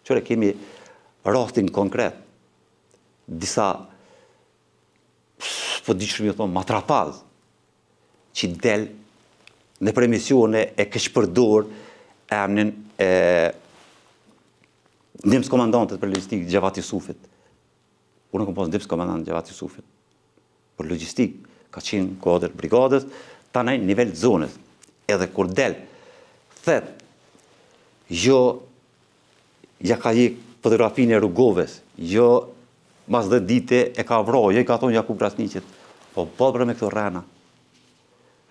Qëre kemi rastin konkret, disa, po di shumë thonë, matrapaz, që del në premisione e këshpërdor emnin ndimës komandantët për logistikë Gjevati Sufit. Unë kom pas ndimës komandantët Gjevati Sufit. Për logistikë ka qenë kodër brigadës, ta në nivel zonës. Edhe kur del, thet, jo ja ka jek fotografinë e Rugovës, jo mas dhe dite e ka vrojë, jo i ka thonë Jakub Krasniqit, po bëbre me këto rena.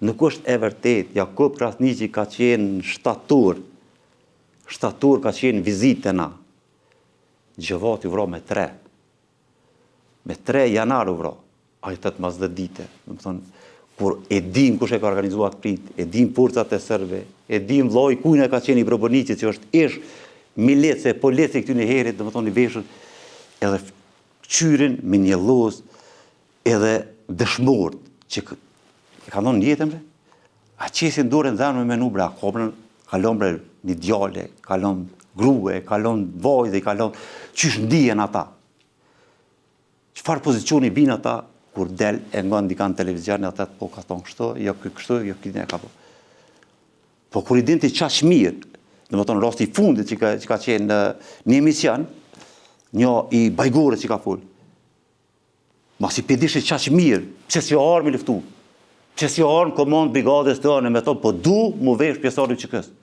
Nuk është e vërtet, Jakub Krasniqi ka qenë shtator ka qenë vizitena. Gjevati vro me 3 janar u vro. A i tëtë mas dhe dite. Kur e dim kush e ka organizuat prit, e dim forcat e sërbe, e dim vllai kujna ka qenë i Broboniqit, që është ish milece, polece këty në herit, i veshën, edhe qyrin me një llos, edhe dëshmort, që e ka ndonë njëtëm, a qesin dore në dhanë me menu bre, a kobrën, kalon bre një djale, kalon grue, kalon vajzë, kalon qysh ndijen ata. Çfarë pozicioni bin ata, kur del e nga ndikan televizion, ata po ka thonë kështu, jo kështu, jo këtë e ka po. Po kur i din të qaq mirë, në më tonë rasti fundit që ka qenë një emision, një i Bajgore që ka full, Masi pedishe qaq mirë, pse si armë i luftu, pse si armë komandë brigadës të anë me thonë, po du mu vesh pjesari që kësë.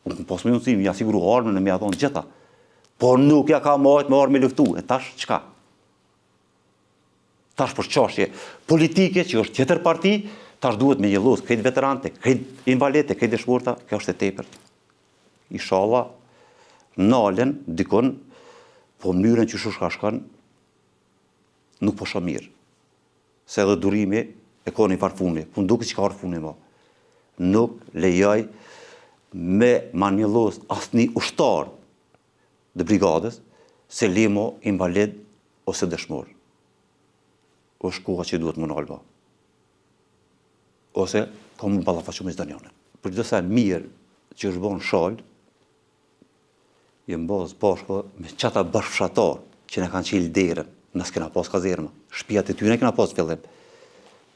Unë pas me mundësi, mi asiguru armën e mi a thonë gjitha, por nuk ja ka majtë me armë i luftu, e tash qka? Tash për qashje politike, që është tjetër parti, tash duhet me jellos krejt veterante, krejt invalidete, krejt dëshmorta, kjo është e tepërt. Inshallah, nalen, dikon, po mënyrën që shush ka shkan, nuk po shumë mirë. Se edhe durimi e ka një farfuni, po në duke që ka farfuni ma. Nuk lejaj me manjellos asni ushtar dhe brigadës, se limo invalid ose dëshmor. Është koha që duhet më nalba. Ose ka më ballafaqu me zdanjone. Për gjithë sa mirë që është bon shalë, jem bazë bashkë me qata bashkëfshatar që ne kanë qilë derën, nësë kena pas kazerma, shpijat e ty ne kena pas fillim.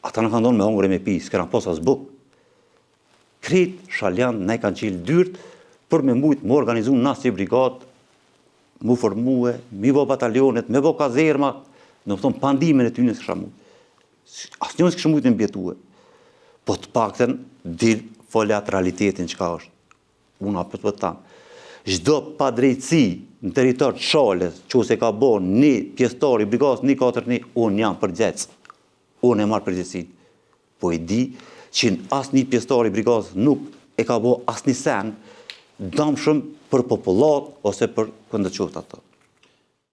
Ata në kanë donë me hongre me pi, s'kena pas as buk. Kret shaljan ne kanë qilë dyrt për me mujtë më organizu nësë si brigat, mu formue, mi bo batalionet, me bo kazerma, në më thonë pandimin e ty në s'kësha mujtë. Asë njën s'kësha mujtë në mbjetue. Po të pakten, dil folat realitetin që ka është. Unë apët për tamë. Çdo pa drejtësi në territor të shalës, që se ka bo një pjesëtar i brigadës 141, unë jam përgjegjës. Unë e marrë përgjegjësinë. Po e di që asë një pjesëtar i brigadës nuk e ka bo asë një sen, dëmshëm për popullat ose për këndëqot ato.